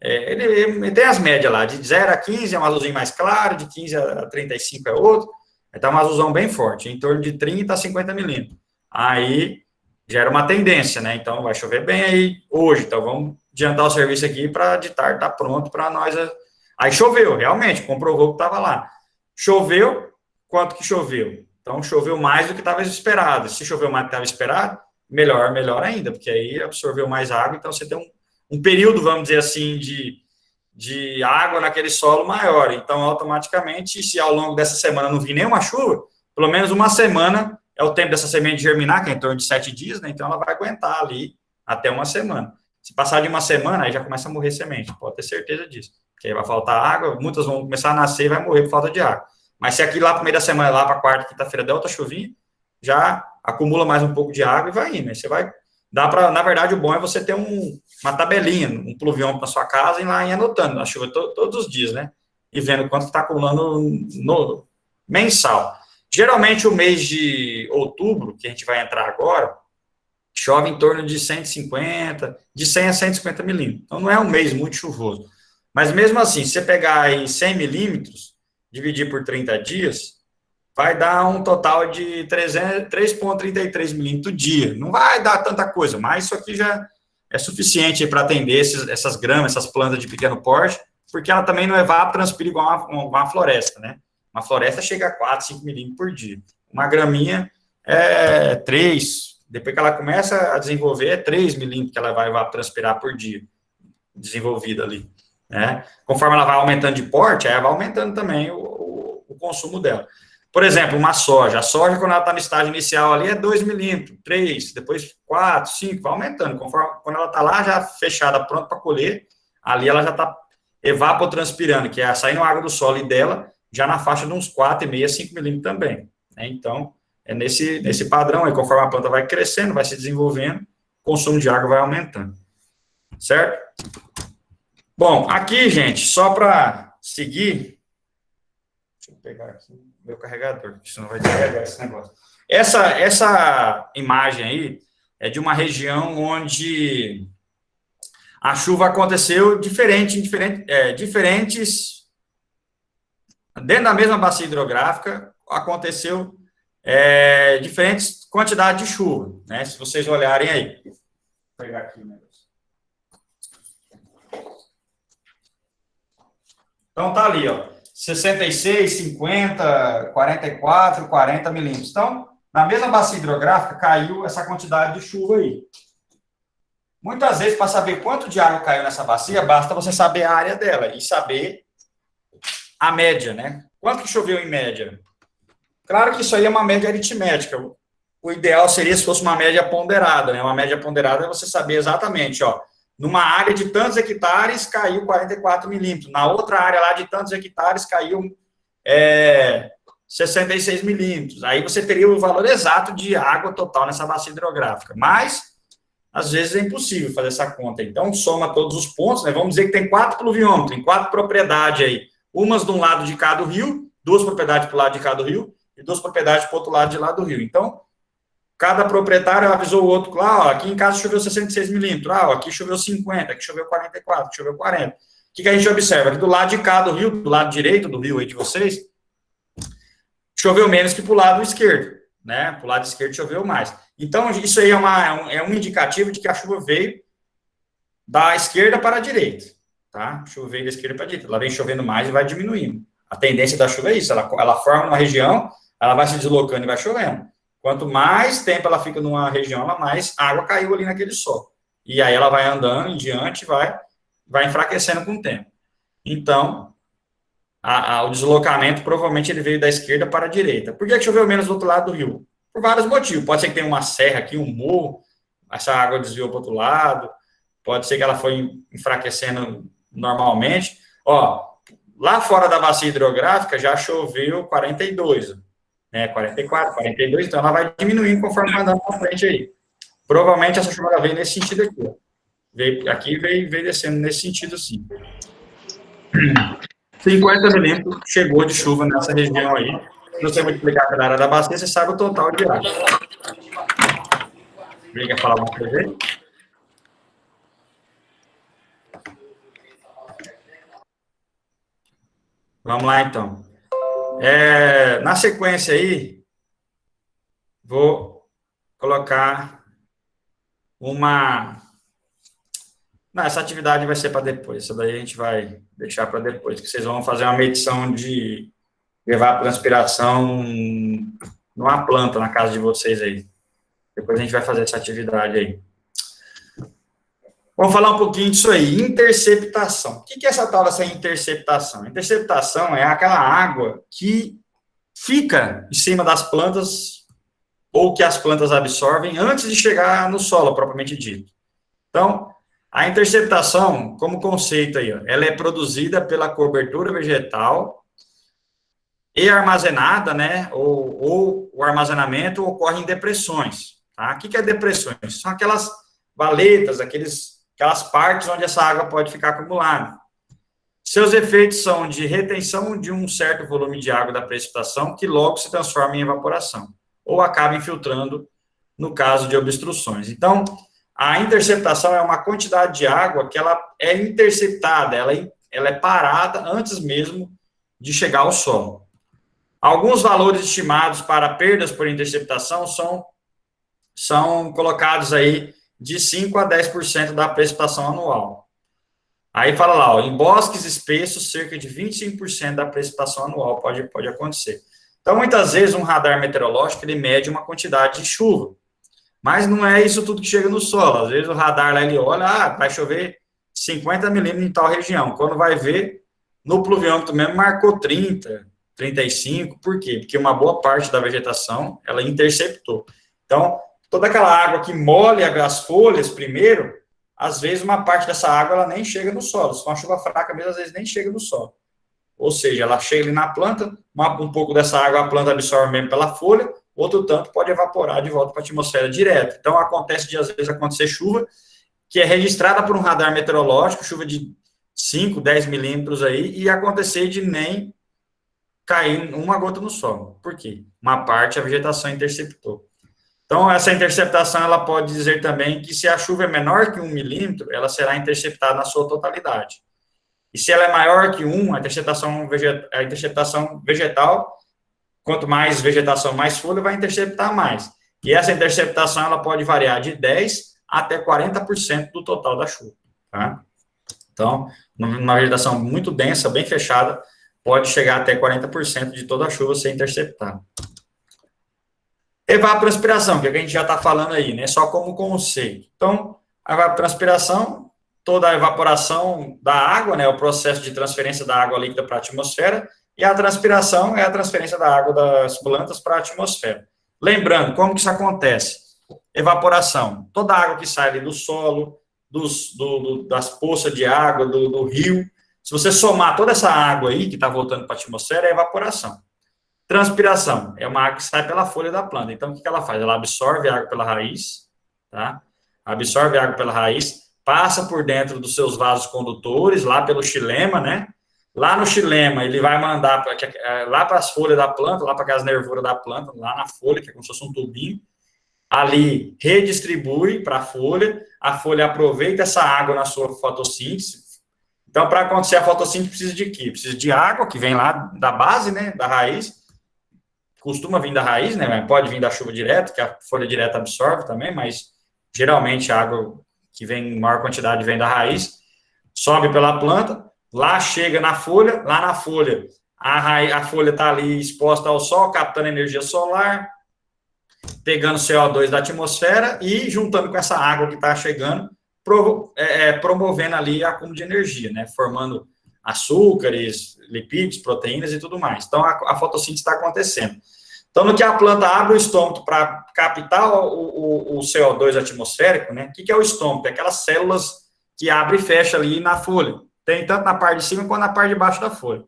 ele tem as médias lá, de 0 a 15 é um azulzinho mais claro, de 15 a 35 é outro, está um azulzão bem forte, em torno de 30 a 50 milímetros. Aí gera uma tendência, né? Então vai chover bem aí hoje, então vamos adiantar o serviço aqui para de tarde estar pronto para nós. Aí choveu, realmente, comprovou que estava lá. Choveu, quanto que choveu? Então choveu mais do que estava esperado. Se choveu mais do que estava esperado, melhor ainda, porque aí absorveu mais água, então você tem um período, vamos dizer assim, de água naquele solo maior. Então, automaticamente, se ao longo dessa semana não vir nenhuma chuva, pelo menos uma semana é o tempo dessa semente germinar, que é em torno de 7 dias, né? Então ela vai aguentar ali até uma semana. Se passar de uma semana, aí já começa a morrer semente, pode ter certeza disso. Porque aí vai faltar água, muitas vão começar a nascer e vai morrer por falta de água. Mas se aqui lá pro meio da semana, lá para quarta, quinta-feira, der outra chuvinha, já acumula mais um pouco de água e vai indo. Aí você vai, na verdade, o bom é você ter uma tabelinha, um pluviômetro na sua casa e lá ir anotando a chuva todos os dias, né? E vendo quanto está acumulando no mensal. Geralmente, o mês de outubro, que a gente vai entrar agora, chove em torno de 150, de 100 a 150 milímetros. Então, não é um mês muito chuvoso. Mas, mesmo assim, se você pegar aí 100 milímetros, dividir por 30 dias, vai dar um total de 3,33 milímetros por dia. Não vai dar tanta coisa, mas isso aqui já é suficiente para atender essas gramas, essas plantas de pequeno porte, porque ela também não evapotranspira igual uma floresta, né? Uma floresta chega a 4, 5 milímetros por dia. Uma graminha é 3, depois que ela começa a desenvolver, é 3 milímetros que ela vai evapotranspirar por dia, desenvolvida ali, né? Conforme ela vai aumentando de porte, aí ela vai aumentando também o consumo dela. Por exemplo, uma soja. A soja, quando ela está no estágio inicial ali, é 2 milímetros, 3, depois 4, 5, vai aumentando. Conforme, quando ela está lá, já fechada, pronta para colher, ali ela já está evapotranspirando, que é saindo a água do solo e dela, já na faixa de uns 4,5 a 5 milímetros também, né? Então, é nesse padrão aí, conforme a planta vai crescendo, vai se desenvolvendo, o consumo de água vai aumentando. Certo? Bom, aqui, gente, só para seguir, deixa eu pegar aqui meu carregador, porque senão vai descarregar esse negócio. Essa imagem aí é de uma região onde a chuva aconteceu diferentes, dentro da mesma bacia hidrográfica, aconteceu diferentes quantidades de chuva, né? Se vocês olharem aí. Vou pegar aqui o negócio. Então, tá ali, ó. 66, 50, 44, 40 milímetros. Então, na mesma bacia hidrográfica, caiu essa quantidade de chuva aí. Muitas vezes, para saber quanto de água caiu nessa bacia, basta você saber a área dela e saber a média, né? Quanto que choveu em média? Claro que isso aí é uma média aritmética. O ideal seria se fosse uma média ponderada, né? Uma média ponderada é você saber exatamente, ó, numa área de tantos hectares caiu 44 milímetros, na outra área lá de tantos hectares caiu 66 milímetros. Aí você teria o valor exato de água total nessa bacia hidrográfica. Mas, às vezes, é impossível fazer essa conta. Então, soma todos os pontos, né? Vamos dizer que tem 4 pluviômetros, tem 4 propriedades aí. Umas de um lado de cada rio, 2 propriedades para o lado de cada rio, e 2 propriedades para o outro lado de lá do rio. Então, cada proprietário avisou o outro lá, ó, aqui em casa choveu 66 milímetros, ó, aqui choveu 50, aqui choveu 44, aqui choveu 40. O que a gente observa? Aqui do lado de cá do rio, do lado direito do rio aí de vocês, choveu menos que para o lado esquerdo, né? Para o lado esquerdo choveu mais. Então, isso aí é um indicativo de que a chuva veio da esquerda para a direita, tá? A chuva veio da esquerda para a direita. Ela vem chovendo mais e vai diminuindo. A tendência da chuva é isso, ela forma uma região, ela vai se deslocando e vai chovendo. Quanto mais tempo ela fica numa região, ela mais água caiu ali naquele solo. E aí ela vai andando em diante e vai enfraquecendo com o tempo. Então, o deslocamento provavelmente ele veio da esquerda para a direita. Por que choveu menos do outro lado do rio? Por vários motivos. Pode ser que tenha uma serra aqui, um morro, essa água desviou para o outro lado, pode ser que ela foi enfraquecendo normalmente. Ó, lá fora da bacia hidrográfica já choveu 42, né, 44, 42, então ela vai diminuindo conforme vai andando para frente aí. Provavelmente essa chuva veio nesse sentido aqui, ó. Veio descendo nesse sentido, assim. 50 milímetros chegou de chuva nessa região aí. Se você multiplicar pela área da bacia, você sabe o total de água. Alguém quer falar alguma coisa aí? Vamos lá, então. Na sequência aí, vou colocar uma... Não, essa atividade vai ser para depois. Essa daí a gente vai deixar para depois, que vocês vão fazer uma medição de evapotranspiração numa planta na casa de vocês aí. Depois a gente vai fazer essa atividade aí. Vamos falar um pouquinho disso aí, interceptação. O que é essa tal dessa interceptação? Interceptação é aquela água que fica em cima das plantas ou que as plantas absorvem antes de chegar no solo, propriamente dito. Então, a interceptação, como conceito aí, ó, ela é produzida pela cobertura vegetal e armazenada, né, ou o armazenamento ocorre em depressões, tá? O que é depressões? São aquelas valetas, aquelas partes onde essa água pode ficar acumulada. Seus efeitos são de retenção de um certo volume de água da precipitação, que logo se transforma em evaporação, ou acaba infiltrando no caso de obstruções. Então, a interceptação é uma quantidade de água que ela é interceptada, ela é parada antes mesmo de chegar ao solo. Alguns valores estimados para perdas por interceptação são colocados aí de 5 a 10% da precipitação anual. Aí fala lá, ó, em bosques espessos, cerca de 25% da precipitação anual pode acontecer. Então, muitas vezes, um radar meteorológico, ele mede uma quantidade de chuva. Mas não é isso tudo que chega no solo. Às vezes, o radar lá, ele olha, vai chover 50 milímetros em tal região. Quando vai ver, no pluviômetro mesmo, marcou 30, 35. Por quê? Porque uma boa parte da vegetação, ela interceptou. Então, toda aquela água que molha as folhas primeiro, às vezes uma parte dessa água ela nem chega no solo. Se for uma chuva fraca mesmo, às vezes nem chega no solo. Ou seja, ela chega ali na planta, um pouco dessa água a planta absorve mesmo pela folha, outro tanto pode evaporar de volta para a atmosfera direto. Então, acontece de, às vezes, acontecer chuva que é registrada por um radar meteorológico, chuva de 5, 10 milímetros aí, e acontecer de nem cair uma gota no solo. Por quê? Uma parte a vegetação interceptou. Então, essa interceptação, ela pode dizer também que se a chuva é menor que 1 milímetro, ela será interceptada na sua totalidade. E se ela é maior que 1, a interceptação vegetal, quanto mais vegetação, mais folha, vai interceptar mais. E essa interceptação, ela pode variar de 10% até 40% do total da chuva. Tá? Então, numa vegetação muito densa, bem fechada, pode chegar até 40% de toda a chuva ser interceptada. Evapotranspiração, que é o que a gente já está falando aí, né? Só como conceito. Então, a evapotranspiração, toda a evaporação da água, né? O processo de transferência da água líquida para a atmosfera, e a transpiração é a transferência da água das plantas para a atmosfera. Lembrando, como que isso acontece? Evaporação, toda a água que sai ali do solo, das poças de água, do rio, se você somar toda essa água aí que está voltando para a atmosfera, é evaporação. Transpiração é uma água que sai pela folha da planta. Então, o que ela faz? Ela absorve a água pela raiz, tá? Absorve a água pela raiz, passa por dentro dos seus vasos condutores, lá pelo xilema, né? Lá no xilema, ele vai mandar lá para as folhas da planta, lá para aquelas nervuras da planta, lá na folha, que é como se fosse um tubinho. Ali, redistribui para a folha aproveita essa água na sua fotossíntese. Então, para acontecer a fotossíntese, precisa de quê? Precisa de água, que vem lá da base, né, da raiz. Costuma vir da raiz, né, mas pode vir da chuva direto, que a folha direta absorve também, mas geralmente a água que vem em maior quantidade vem da raiz, sobe pela planta, lá chega na folha, lá na folha, a folha está ali exposta ao sol, captando energia solar, pegando CO2 da atmosfera e juntando com essa água que está chegando, promovendo ali acúmulo de energia, né, formando açúcares, lipídios, proteínas e tudo mais. Então, a fotossíntese está acontecendo. Então, no que a planta abre o estômago para captar o CO2 atmosférico, né, o que é o estômago? É aquelas células que abre e fecha ali na folha. Tem tanto na parte de cima quanto na parte de baixo da folha.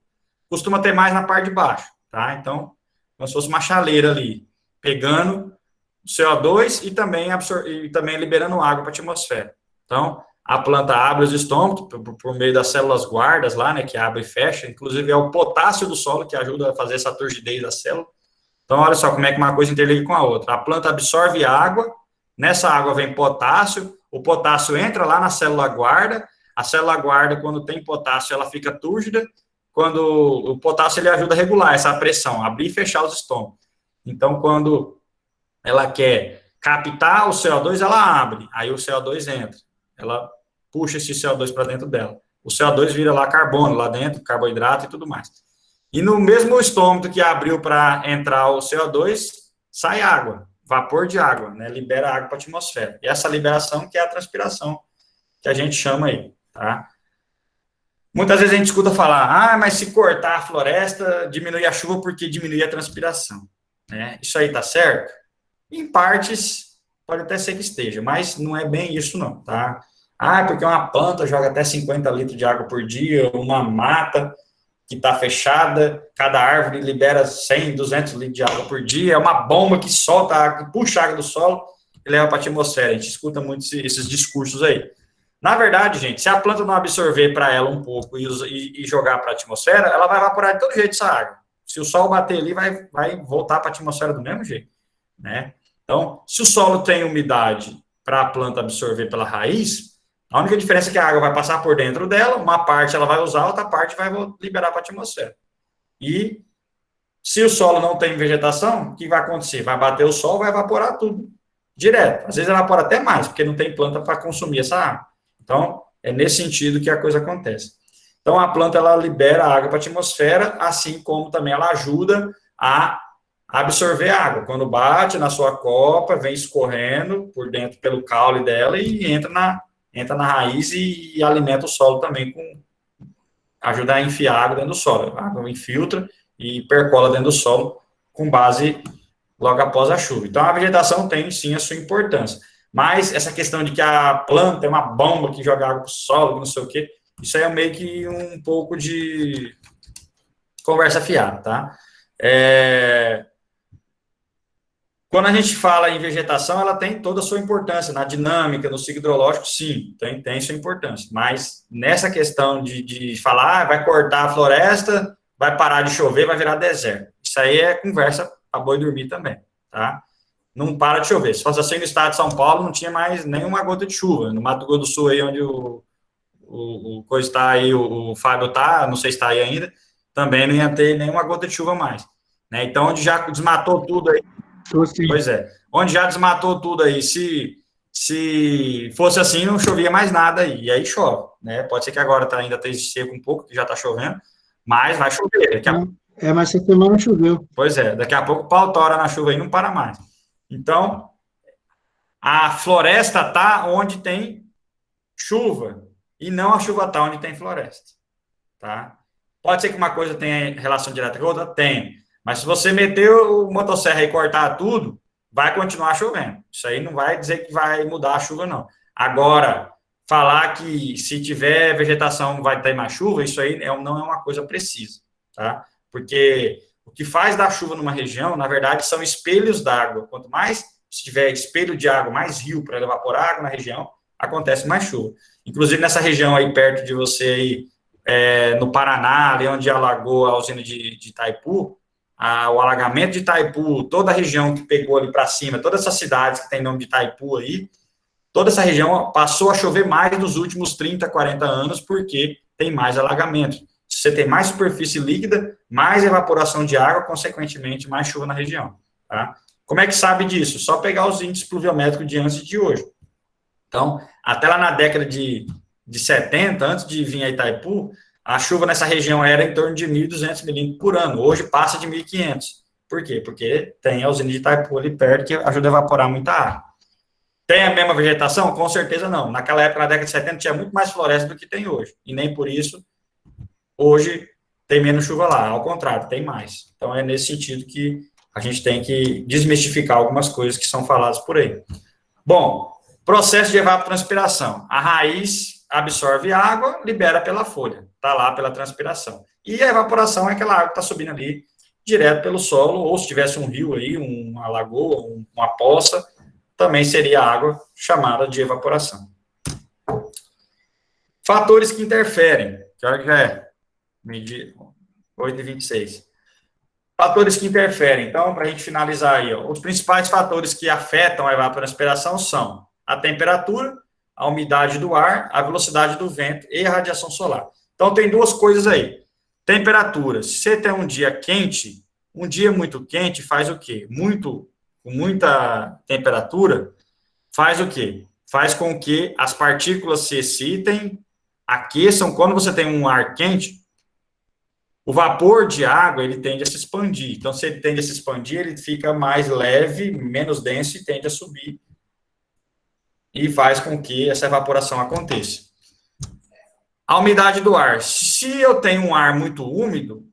Costuma ter mais na parte de baixo, tá? Então, como se fosse uma chaleira ali, pegando o CO2 e também liberando água para a atmosfera. Então, a planta abre os estômagos por meio das células guardas lá, né, que abre e fecha. Inclusive, é o potássio do solo que ajuda a fazer essa turgidez da célula. Então, olha só como é que uma coisa interliga com a outra. A planta absorve água, nessa água vem potássio, o potássio entra lá na célula guarda, a célula guarda, quando tem potássio, ela fica túrgida, quando o potássio ele ajuda a regular essa pressão, abrir e fechar os estômagos. Então, quando ela quer captar o CO2, ela abre, aí o CO2 entra, ela puxa esse CO2 para dentro dela. O CO2 vira lá carbono, lá dentro, carboidrato e tudo mais. E no mesmo estômago que abriu para entrar o CO2, sai água, vapor de água, né? Libera água para a atmosfera. E essa liberação que é a transpiração, que a gente chama aí, tá? Muitas vezes a gente escuta falar, mas se cortar a floresta, diminui a chuva porque diminui a transpiração, né? Isso aí tá certo? Em partes, pode até ser que esteja, mas não é bem isso não, tá? Porque uma planta joga até 50 litros de água por dia, uma mata. que está fechada, cada árvore libera 100, 200 litros de água por dia, é uma bomba que solta água, que puxa a água do solo e leva para a atmosfera. A gente escuta muito esses discursos aí. Na verdade, gente, se a planta não absorver para ela um pouco e jogar para a atmosfera, ela vai evaporar de todo jeito essa água. Se o sol bater ali, vai voltar para a atmosfera do mesmo jeito, né? Então, se o solo tem umidade para a planta absorver pela raiz, a única diferença é que a água vai passar por dentro dela, uma parte ela vai usar, outra parte vai liberar para a atmosfera. E se o solo não tem vegetação, o que vai acontecer? Vai bater o sol, vai evaporar tudo, direto. Às vezes evapora até mais, porque não tem planta para consumir essa água. Então, é nesse sentido que a coisa acontece. Então, a planta, ela libera a água para a atmosfera, assim como também ela ajuda a absorver a água. Quando bate na sua copa, vem escorrendo por dentro pelo caule dela e entra na raiz e alimenta o solo também, ajuda a enfiar água dentro do solo. A água infiltra e percola dentro do solo com base logo após a chuva. Então, a vegetação tem, sim, a sua importância. Mas essa questão de que a planta é uma bomba que joga água para o solo, que não sei o quê, isso aí é meio que um pouco de conversa fiada, tá? Quando a gente fala em vegetação, ela tem toda a sua importância, na dinâmica, no ciclo hidrológico, sim, tem sua importância. Mas nessa questão de falar, vai cortar a floresta, vai parar de chover, vai virar deserto. Isso aí é conversa para boi dormir também, tá? Não para de chover. Se fosse assim no estado de São Paulo, não tinha mais nenhuma gota de chuva. No Mato Grosso do Sul, aí onde o coisa está aí, o Fábio está, não sei se está aí ainda, também não ia ter nenhuma gota de chuva mais. Né? Então, onde já desmatou tudo aí, pois é, onde já desmatou tudo aí, se fosse assim, não chovia mais nada aí, e aí chove, né? Pode ser que agora ainda esteja seco um pouco, que já está chovendo, mas vai chover. Mas essa semana choveu. Pois é, daqui a pouco o pau tora na chuva aí, não para mais. Então, a floresta está onde tem chuva, e não a chuva está onde tem floresta, tá? Pode ser que uma coisa tenha relação direta com a outra? Tem. Mas se você meter o motosserra e cortar tudo, vai continuar chovendo. Isso aí não vai dizer que vai mudar a chuva, não. Agora, falar que se tiver vegetação vai ter mais chuva, isso aí não é uma coisa precisa, tá? Porque o que faz da chuva numa região, na verdade, são espelhos d'água. Quanto mais se tiver espelho de água, mais rio para evaporar água na região, acontece mais chuva. Inclusive, nessa região aí perto de você, aí, no Paraná, ali onde alagou a usina de Itaipu, o alagamento de Itaipu, toda a região que pegou ali para cima, todas essas cidades que tem nome de Itaipu aí, toda essa região passou a chover mais nos últimos 30, 40 anos, porque tem mais alagamento. Se você tem mais superfície líquida, mais evaporação de água, consequentemente, mais chuva na região. Tá? Como é que sabe disso? Só pegar os índices pluviométricos de antes e de hoje. Então, até lá na década de 70, antes de vir a Itaipu, a chuva nessa região era em torno de 1.200 milímetros por ano. Hoje passa de 1.500. Por quê? Porque tem a usina de Itaipu ali perto que ajuda a evaporar muita água. Tem a mesma vegetação? Com certeza não. Naquela época, na década de 70, tinha muito mais floresta do que tem hoje. E nem por isso, hoje, tem menos chuva lá. Ao contrário, tem mais. Então, é nesse sentido que a gente tem que desmistificar algumas coisas que são faladas por aí. Bom, processo de evapotranspiração. A raiz absorve água, libera pela folha. Está lá pela transpiração. E a evaporação é aquela água que está subindo ali direto pelo solo, ou se tivesse um rio aí, uma lagoa, uma poça, também seria água chamada de evaporação. Fatores que interferem. Que hora que já é? 8h26. Fatores que interferem. Então, para a gente finalizar aí, ó, os principais fatores que afetam a evapotranspiração são a temperatura, a umidade do ar, a velocidade do vento e a radiação solar. Então, tem duas coisas aí. Temperatura. Se você tem um dia quente, um dia muito quente faz o quê? Com muita temperatura, faz o quê? Faz com que as partículas se excitem, aqueçam. Quando você tem um ar quente, o vapor de água, ele tende a se expandir. Então, se ele tende a se expandir, ele fica mais leve, menos denso e tende a subir. E faz com que essa evaporação aconteça. A umidade do ar. Se eu tenho um ar muito úmido,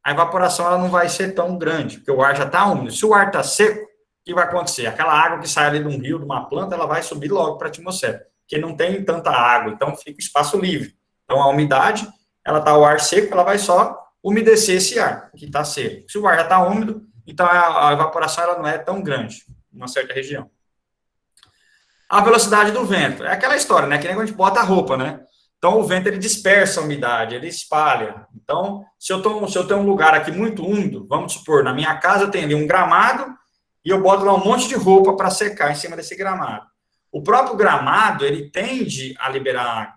a evaporação ela não vai ser tão grande, porque o ar já está úmido. Se o ar está seco, o que vai acontecer? Aquela água que sai ali de um rio, de uma planta, ela vai subir logo para a atmosfera, porque não tem tanta água, então fica espaço livre. Então, a umidade, ela está o ar seco, ela vai só umedecer esse ar, que está seco. Se o ar já está úmido, então a evaporação ela não é tão grande em uma certa região. A velocidade do vento. É aquela história, né? Que nem quando a gente bota a roupa, né? Então, o vento, ele dispersa a umidade, ele espalha. Então, se eu tenho um lugar aqui muito úmido, vamos supor, na minha casa tem ali um gramado e eu boto lá um monte de roupa para secar em cima desse gramado. O próprio gramado, ele tende a liberar água.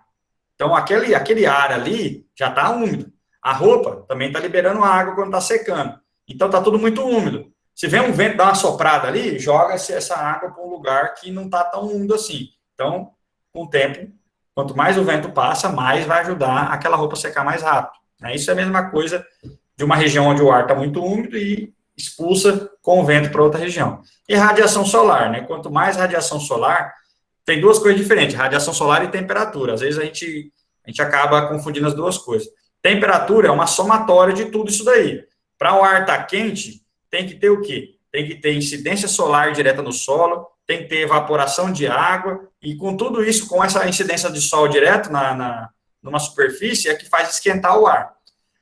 Então, aquele ar ali já está úmido. A roupa também está liberando água quando está secando. Então, está tudo muito úmido. Se vem um vento, dá uma soprada ali, joga essa água para um lugar que não está tão úmido assim. Então, com o tempo, quanto mais o vento passa, mais vai ajudar aquela roupa a secar mais rápido. Isso é a mesma coisa de uma região onde o ar está muito úmido e expulsa com o vento para outra região. E radiação solar, né? Quanto mais radiação solar, tem duas coisas diferentes, radiação solar e temperatura. Às vezes a gente acaba confundindo as duas coisas. Temperatura é uma somatória de tudo isso daí. Para o ar estar quente, tem que ter o quê? Tem que ter incidência solar direta no solo, tem que ter evaporação de água, e com tudo isso, com essa incidência de sol direto numa superfície, é que faz esquentar o ar.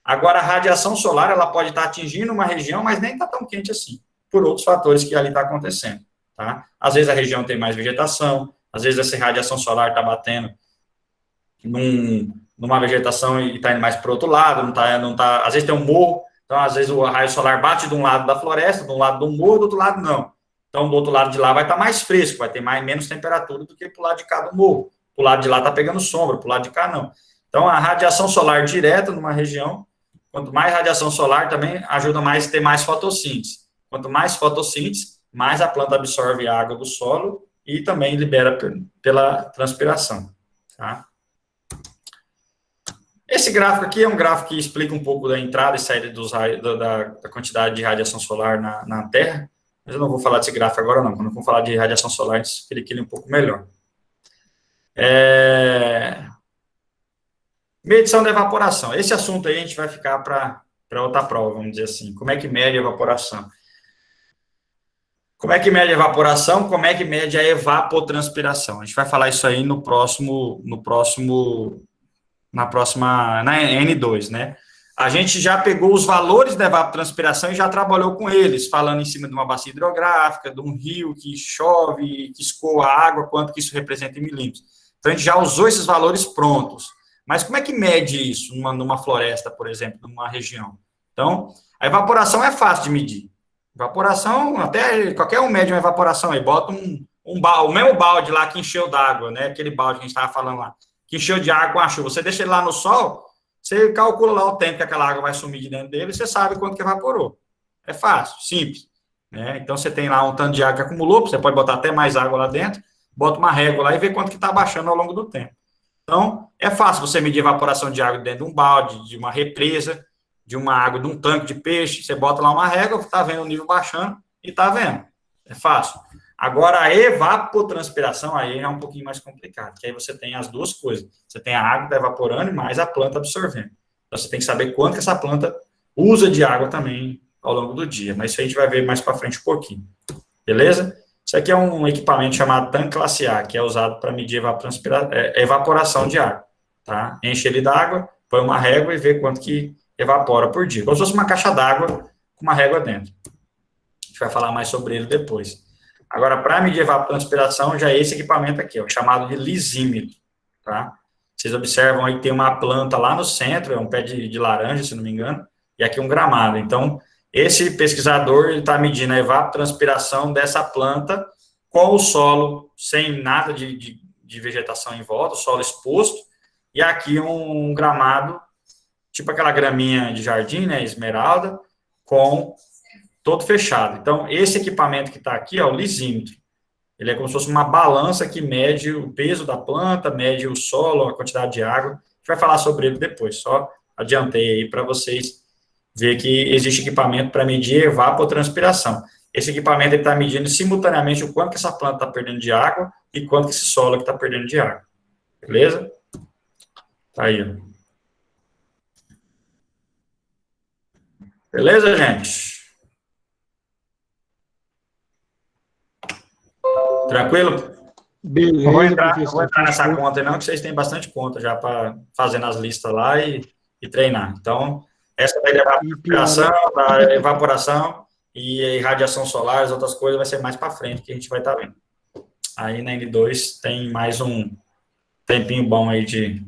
Agora, a radiação solar, ela pode estar atingindo uma região, mas nem está tão quente assim, por outros fatores que ali está acontecendo, tá? Às vezes a região tem mais vegetação, às vezes essa radiação solar está batendo numa vegetação e está indo mais para o outro lado, não tá, às vezes tem um morro, então às vezes o raio solar bate de um lado da floresta, de um lado do morro, do outro lado não. Então, do outro lado de lá vai estar mais fresco, vai ter menos temperatura do que para o lado de cá do morro. Para o lado de lá está pegando sombra, para o lado de cá não. Então, a radiação solar direta numa região, quanto mais radiação solar também ajuda mais a ter mais fotossíntese. Quanto mais fotossíntese, mais a planta absorve a água do solo e também libera pela transpiração. Tá? Esse gráfico aqui é um gráfico que explica um pouco da entrada e saída da quantidade de radiação solar na Terra. Mas eu não vou falar desse gráfico agora, não. Quando eu for falar de radiação solar, a gente explica ele um pouco melhor. Medição da evaporação. Esse assunto aí a gente vai ficar para outra prova, vamos dizer assim. Como é que mede a evaporação? Como é que mede a evaporação? Como é que mede a evapotranspiração? A gente vai falar isso aí na N2, né? A gente já pegou os valores da evapotranspiração e já trabalhou com eles, falando em cima de uma bacia hidrográfica, de um rio que chove, que escoa água, quanto que isso representa em milímetros. Então, a gente já usou esses valores prontos. Mas como é que mede isso numa floresta, por exemplo, numa região? Então, a evaporação é fácil de medir. Evaporação, até qualquer um mede uma evaporação aí, bota o mesmo balde lá que encheu d'água, né? Aquele balde que a gente estava falando lá, que encheu de água com a chuva. Você deixa ele lá no sol, você calcula lá o tempo que aquela água vai sumir de dentro dele e você sabe quanto que evaporou. É fácil, simples. Né? Então, você tem lá um tanto de água que acumulou, você pode botar até mais água lá dentro, bota uma régua lá e vê quanto que está baixando ao longo do tempo. Então, é fácil você medir a evaporação de água dentro de um balde, de uma represa, de uma água, de um tanque de peixe. Você bota lá uma régua, está vendo o nível baixando e está vendo. É fácil. Agora, a evapotranspiração aí é um pouquinho mais complicado, que aí você tem as duas coisas. Você tem a água que está evaporando e mais a planta absorvendo. Então, você tem que saber quanto que essa planta usa de água também ao longo do dia. Mas isso a gente vai ver mais para frente um pouquinho. Beleza? Isso aqui é um equipamento chamado tanque classe A, que é usado para medir evaporação de água. Tá? Enche ele d'água, põe uma régua e vê quanto que evapora por dia. Como se fosse uma caixa d'água com uma régua dentro. A gente vai falar mais sobre ele depois. Agora, para medir evapotranspiração, já é esse equipamento aqui, ó, chamado de lisímetro. Tá? Vocês observam aí que tem uma planta lá no centro, é um pé de laranja, se não me engano, e aqui um gramado. Então, esse pesquisador está medindo a evapotranspiração dessa planta com o solo, sem nada de vegetação em volta, o solo exposto, e aqui um gramado, tipo aquela graminha de jardim, né, esmeralda, com todo fechado. Então, esse equipamento que está aqui, ó, o lisímetro, ele é como se fosse uma balança que mede o peso da planta, mede o solo, a quantidade de água. A gente vai falar sobre ele depois, só adiantei aí para vocês ver que existe equipamento para medir evapotranspiração. Esse equipamento está medindo simultaneamente o quanto que essa planta está perdendo de água e quanto que esse solo está perdendo de água. Beleza? Tá aí, ó. Beleza, gente? Tranquilo? Beleza, Não vou entrar professor. nessa conta, não, que vocês têm bastante conta já para fazer nas listas lá e treinar. Então, Essa da evaporação, da evaporação e radiação solar, as outras coisas vai ser mais para frente que a gente vai estar vendo. Aí na N2 tem mais um tempinho bom aí de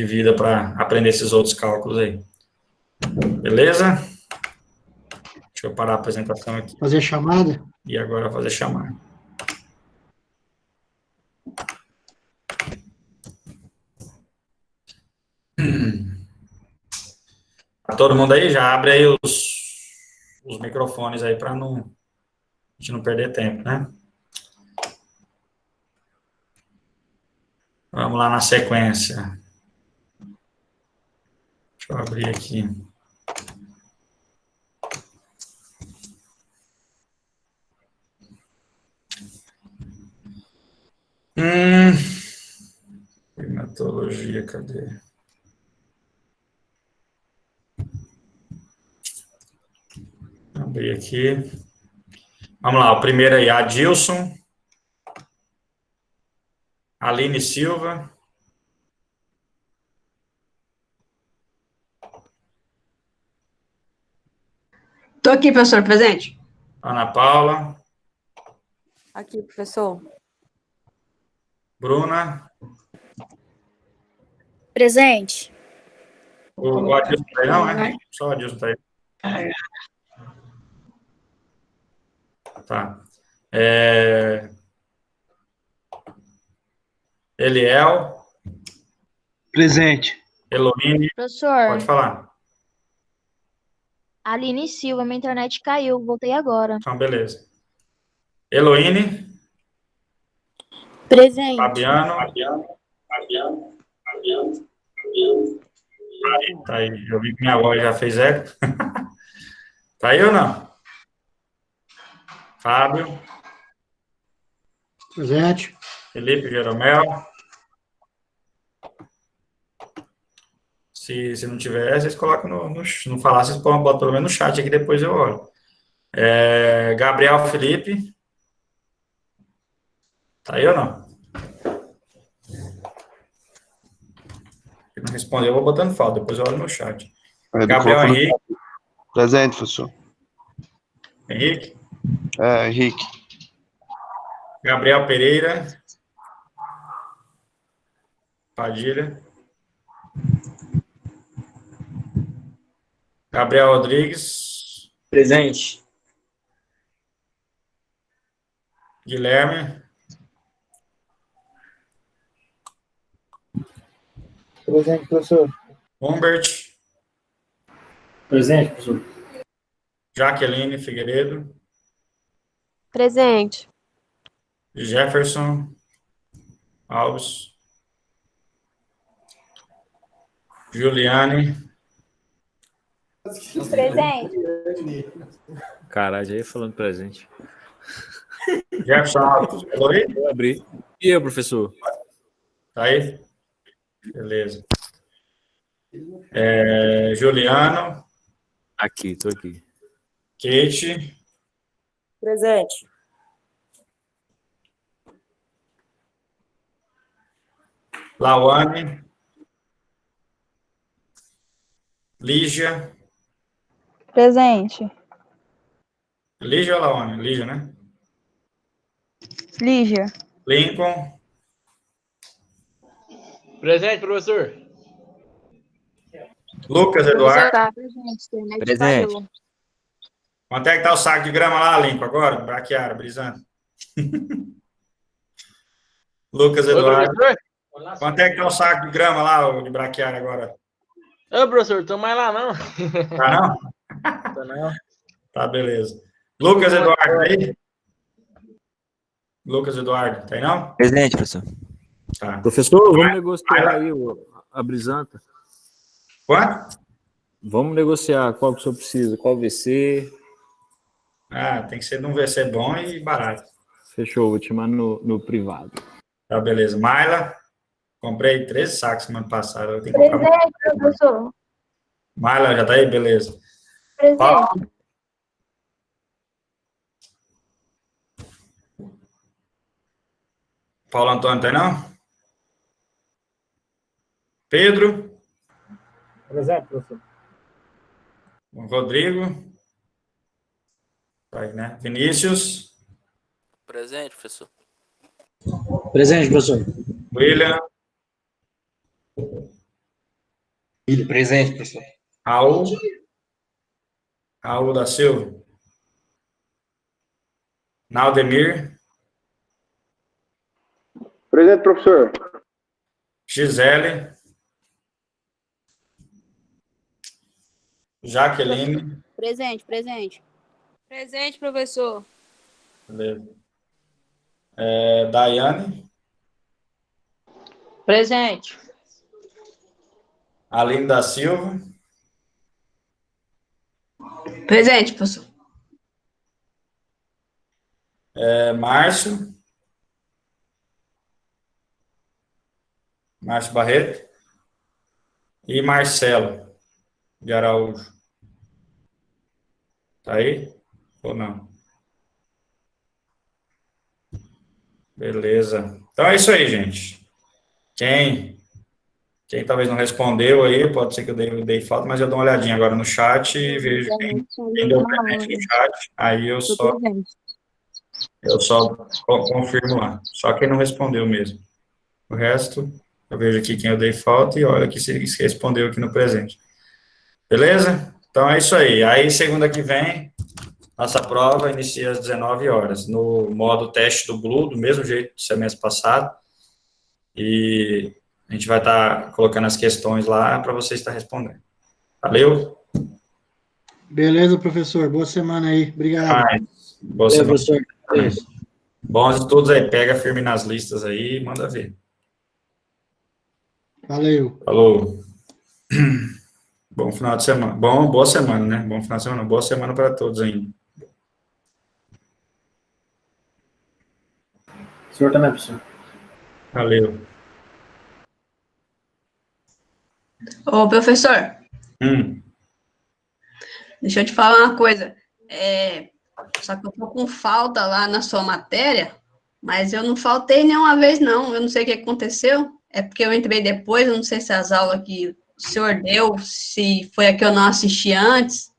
vida para aprender esses outros cálculos aí. Beleza? Deixa eu parar a apresentação aqui. Fazer chamada? E agora fazer chamada. Tá todo mundo aí? Já abre aí os microfones aí para a gente não perder tempo, né? Vamos lá na sequência. Deixa eu abrir aqui. Climatologia, cadê? Abrir aqui. Vamos lá, o primeiro aí, Adilson. Aline Silva. Tô aqui, professor, presente. Ana Paula. Aqui, professor. Bruna. Presente. O Adilson tá aí, não, é? Só o Adilson tá aí. Tá. Eliel. Presente. Eloine. Professor, Pode falar. Aline Silva, minha internet caiu, voltei agora. Então, beleza. Eloine. Presente. Fabiano. Tá aí. Eu vi que minha voz já fez eco. Tá aí ou não? Fábio. Presente. Felipe Jeromel. Se não tiver, vocês colocam não falar, vocês botam pelo menos no chat aqui, depois eu olho. Gabriel Felipe. Tá aí ou não? Se não respondeu, eu vou botando falta, depois eu olho no chat. Gabriel Henrique. Presente, professor. Henrique. Henrique. Gabriel Pereira. Padilha. Gabriel Rodrigues. Presente. Guilherme. Presente, professor. Humbert. Presente, professor. Jaqueline Figueiredo. Presente. Jefferson Alves. Juliane. Presente. Caralho, já ia falando presente. Jefferson Alves. Falou aí? Eu abri. E eu, professor? Tá aí? Beleza. Juliano. Aqui, tô aqui. Kate. Presente. Lawane. Lígia. Presente. Lígia ou Lawane? Lígia, né? Lígia. Lincoln. Presente, professor. Lucas Eduardo. Tá. Presente. Internet Presente. caiu. Quanto é que tá o saco de grama lá, Lincoln, agora? Braquiara, brisando. Lucas Eduardo. professor. Quanto é que tá o saco de grama lá, de braquiara agora? Ô, professor, tô mais lá, não. Tá não? Tô não. Tá, beleza. Lucas Eduardo, aí? Lucas Eduardo, tem não? Presente, professor. Tá. Professor, vamos negociar aí a brisanta. Quanto? Vamos negociar qual que o senhor precisa, qual VC. Tem que ser num VC bom e barato. Fechou, vou te chamar no privado. Tá, beleza. Maila, comprei 13 sacos semana passada. Eu tenho que comprar Presente, professor. Maila, já tá aí? Beleza. Presente. Paulo. Paulo Antônio, tem não? Pedro. Presente, professor. O Rodrigo. Tá aí, né? Vinícius. Presente, professor. Presente, professor. William. Presente, professor. Raul. Raul da Silva. Naldemir. Presente, professor. Gisele. Jaqueline. Presente. Presente, professor. Beleza. Daiane. Presente. Aline da Silva. Presente, professor. Márcio. Márcio Barreto. E Marcelo de Araújo. Tá aí? Ou não? Beleza. Então é isso aí, gente. Quem talvez não respondeu aí, pode ser que eu dei falta, mas eu dou uma olhadinha agora no chat e vejo quem deu presente no chat. Aí eu só confirmo lá. Só quem não respondeu mesmo. O resto, eu vejo aqui quem eu dei falta e olha aqui se respondeu aqui no presente. Beleza? Então é isso aí. Aí segunda que vem, nossa prova inicia às 19 horas, no modo teste do Blue, do mesmo jeito do semestre passado. E a gente vai estar colocando as questões lá para você estar respondendo. Valeu? Beleza, professor. Boa semana aí. Obrigado. Boa semana. Professor. Bons estudos aí. Pega firme nas listas aí e manda ver. Valeu. Falou. Bom final de semana. Boa semana, né? Bom final de semana. Boa semana para todos ainda. O senhor também, professor. Valeu. Ô, professor, deixa eu te falar uma coisa. Só que eu tô com falta lá na sua matéria, mas eu não faltei nenhuma vez, não. Eu não sei o que aconteceu. É porque eu entrei depois, eu não sei se as aulas que o senhor deu, se foi a que eu não assisti antes,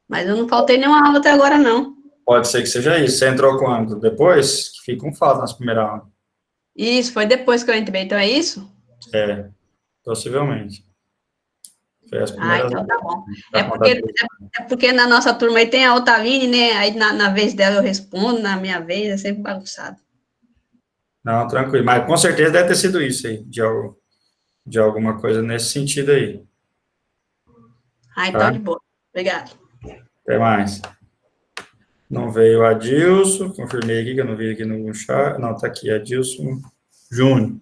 mas eu não faltei nenhuma aula até agora, não. Pode ser que seja isso. Você entrou quando? Depois? Que fica um falta nas primeiras aulas. Isso, foi depois que eu entrei, então é isso? Possivelmente. Foi as primeiras então tá bom. aulas. É porque na nossa turma aí tem a Otaline, né? Aí na vez dela eu respondo, na minha vez é sempre bagunçado. Não, tranquilo. Mas com certeza deve ter sido isso aí, de alguma coisa nesse sentido aí. Então Tá? de boa. Obrigado. Até mais. Não veio o Adilson, confirmei aqui que eu não vi aqui no chat. Não, tá aqui, Adilson Júnior.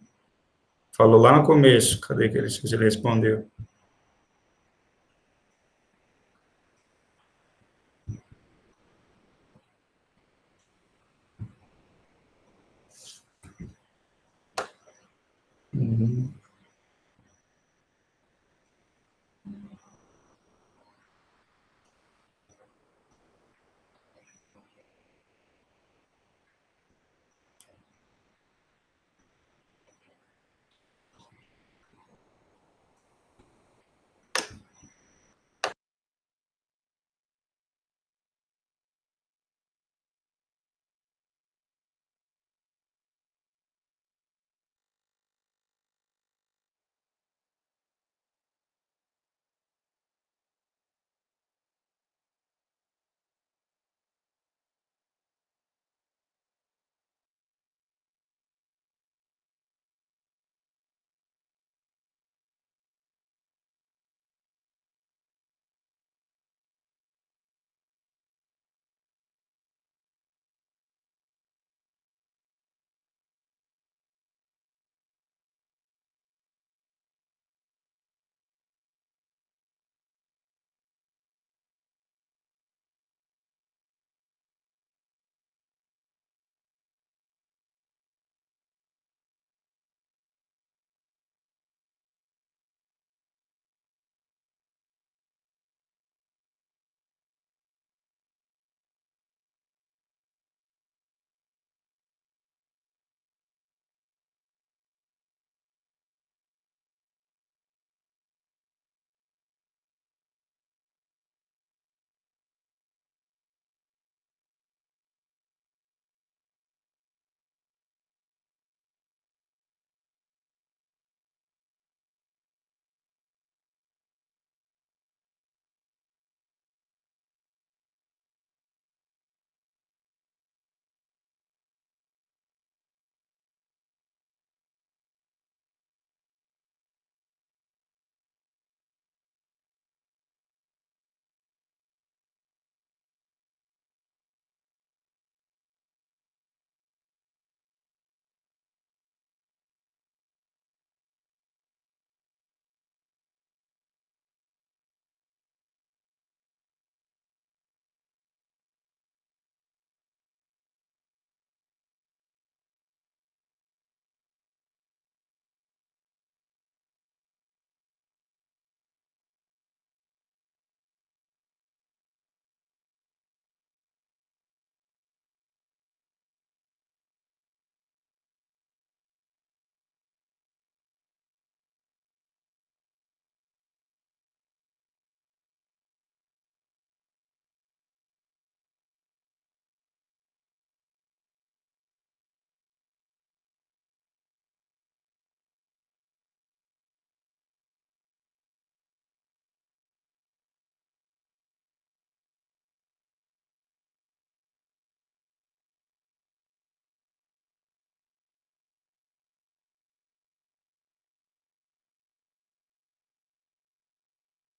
Falou lá no começo. Cadê que ele respondeu?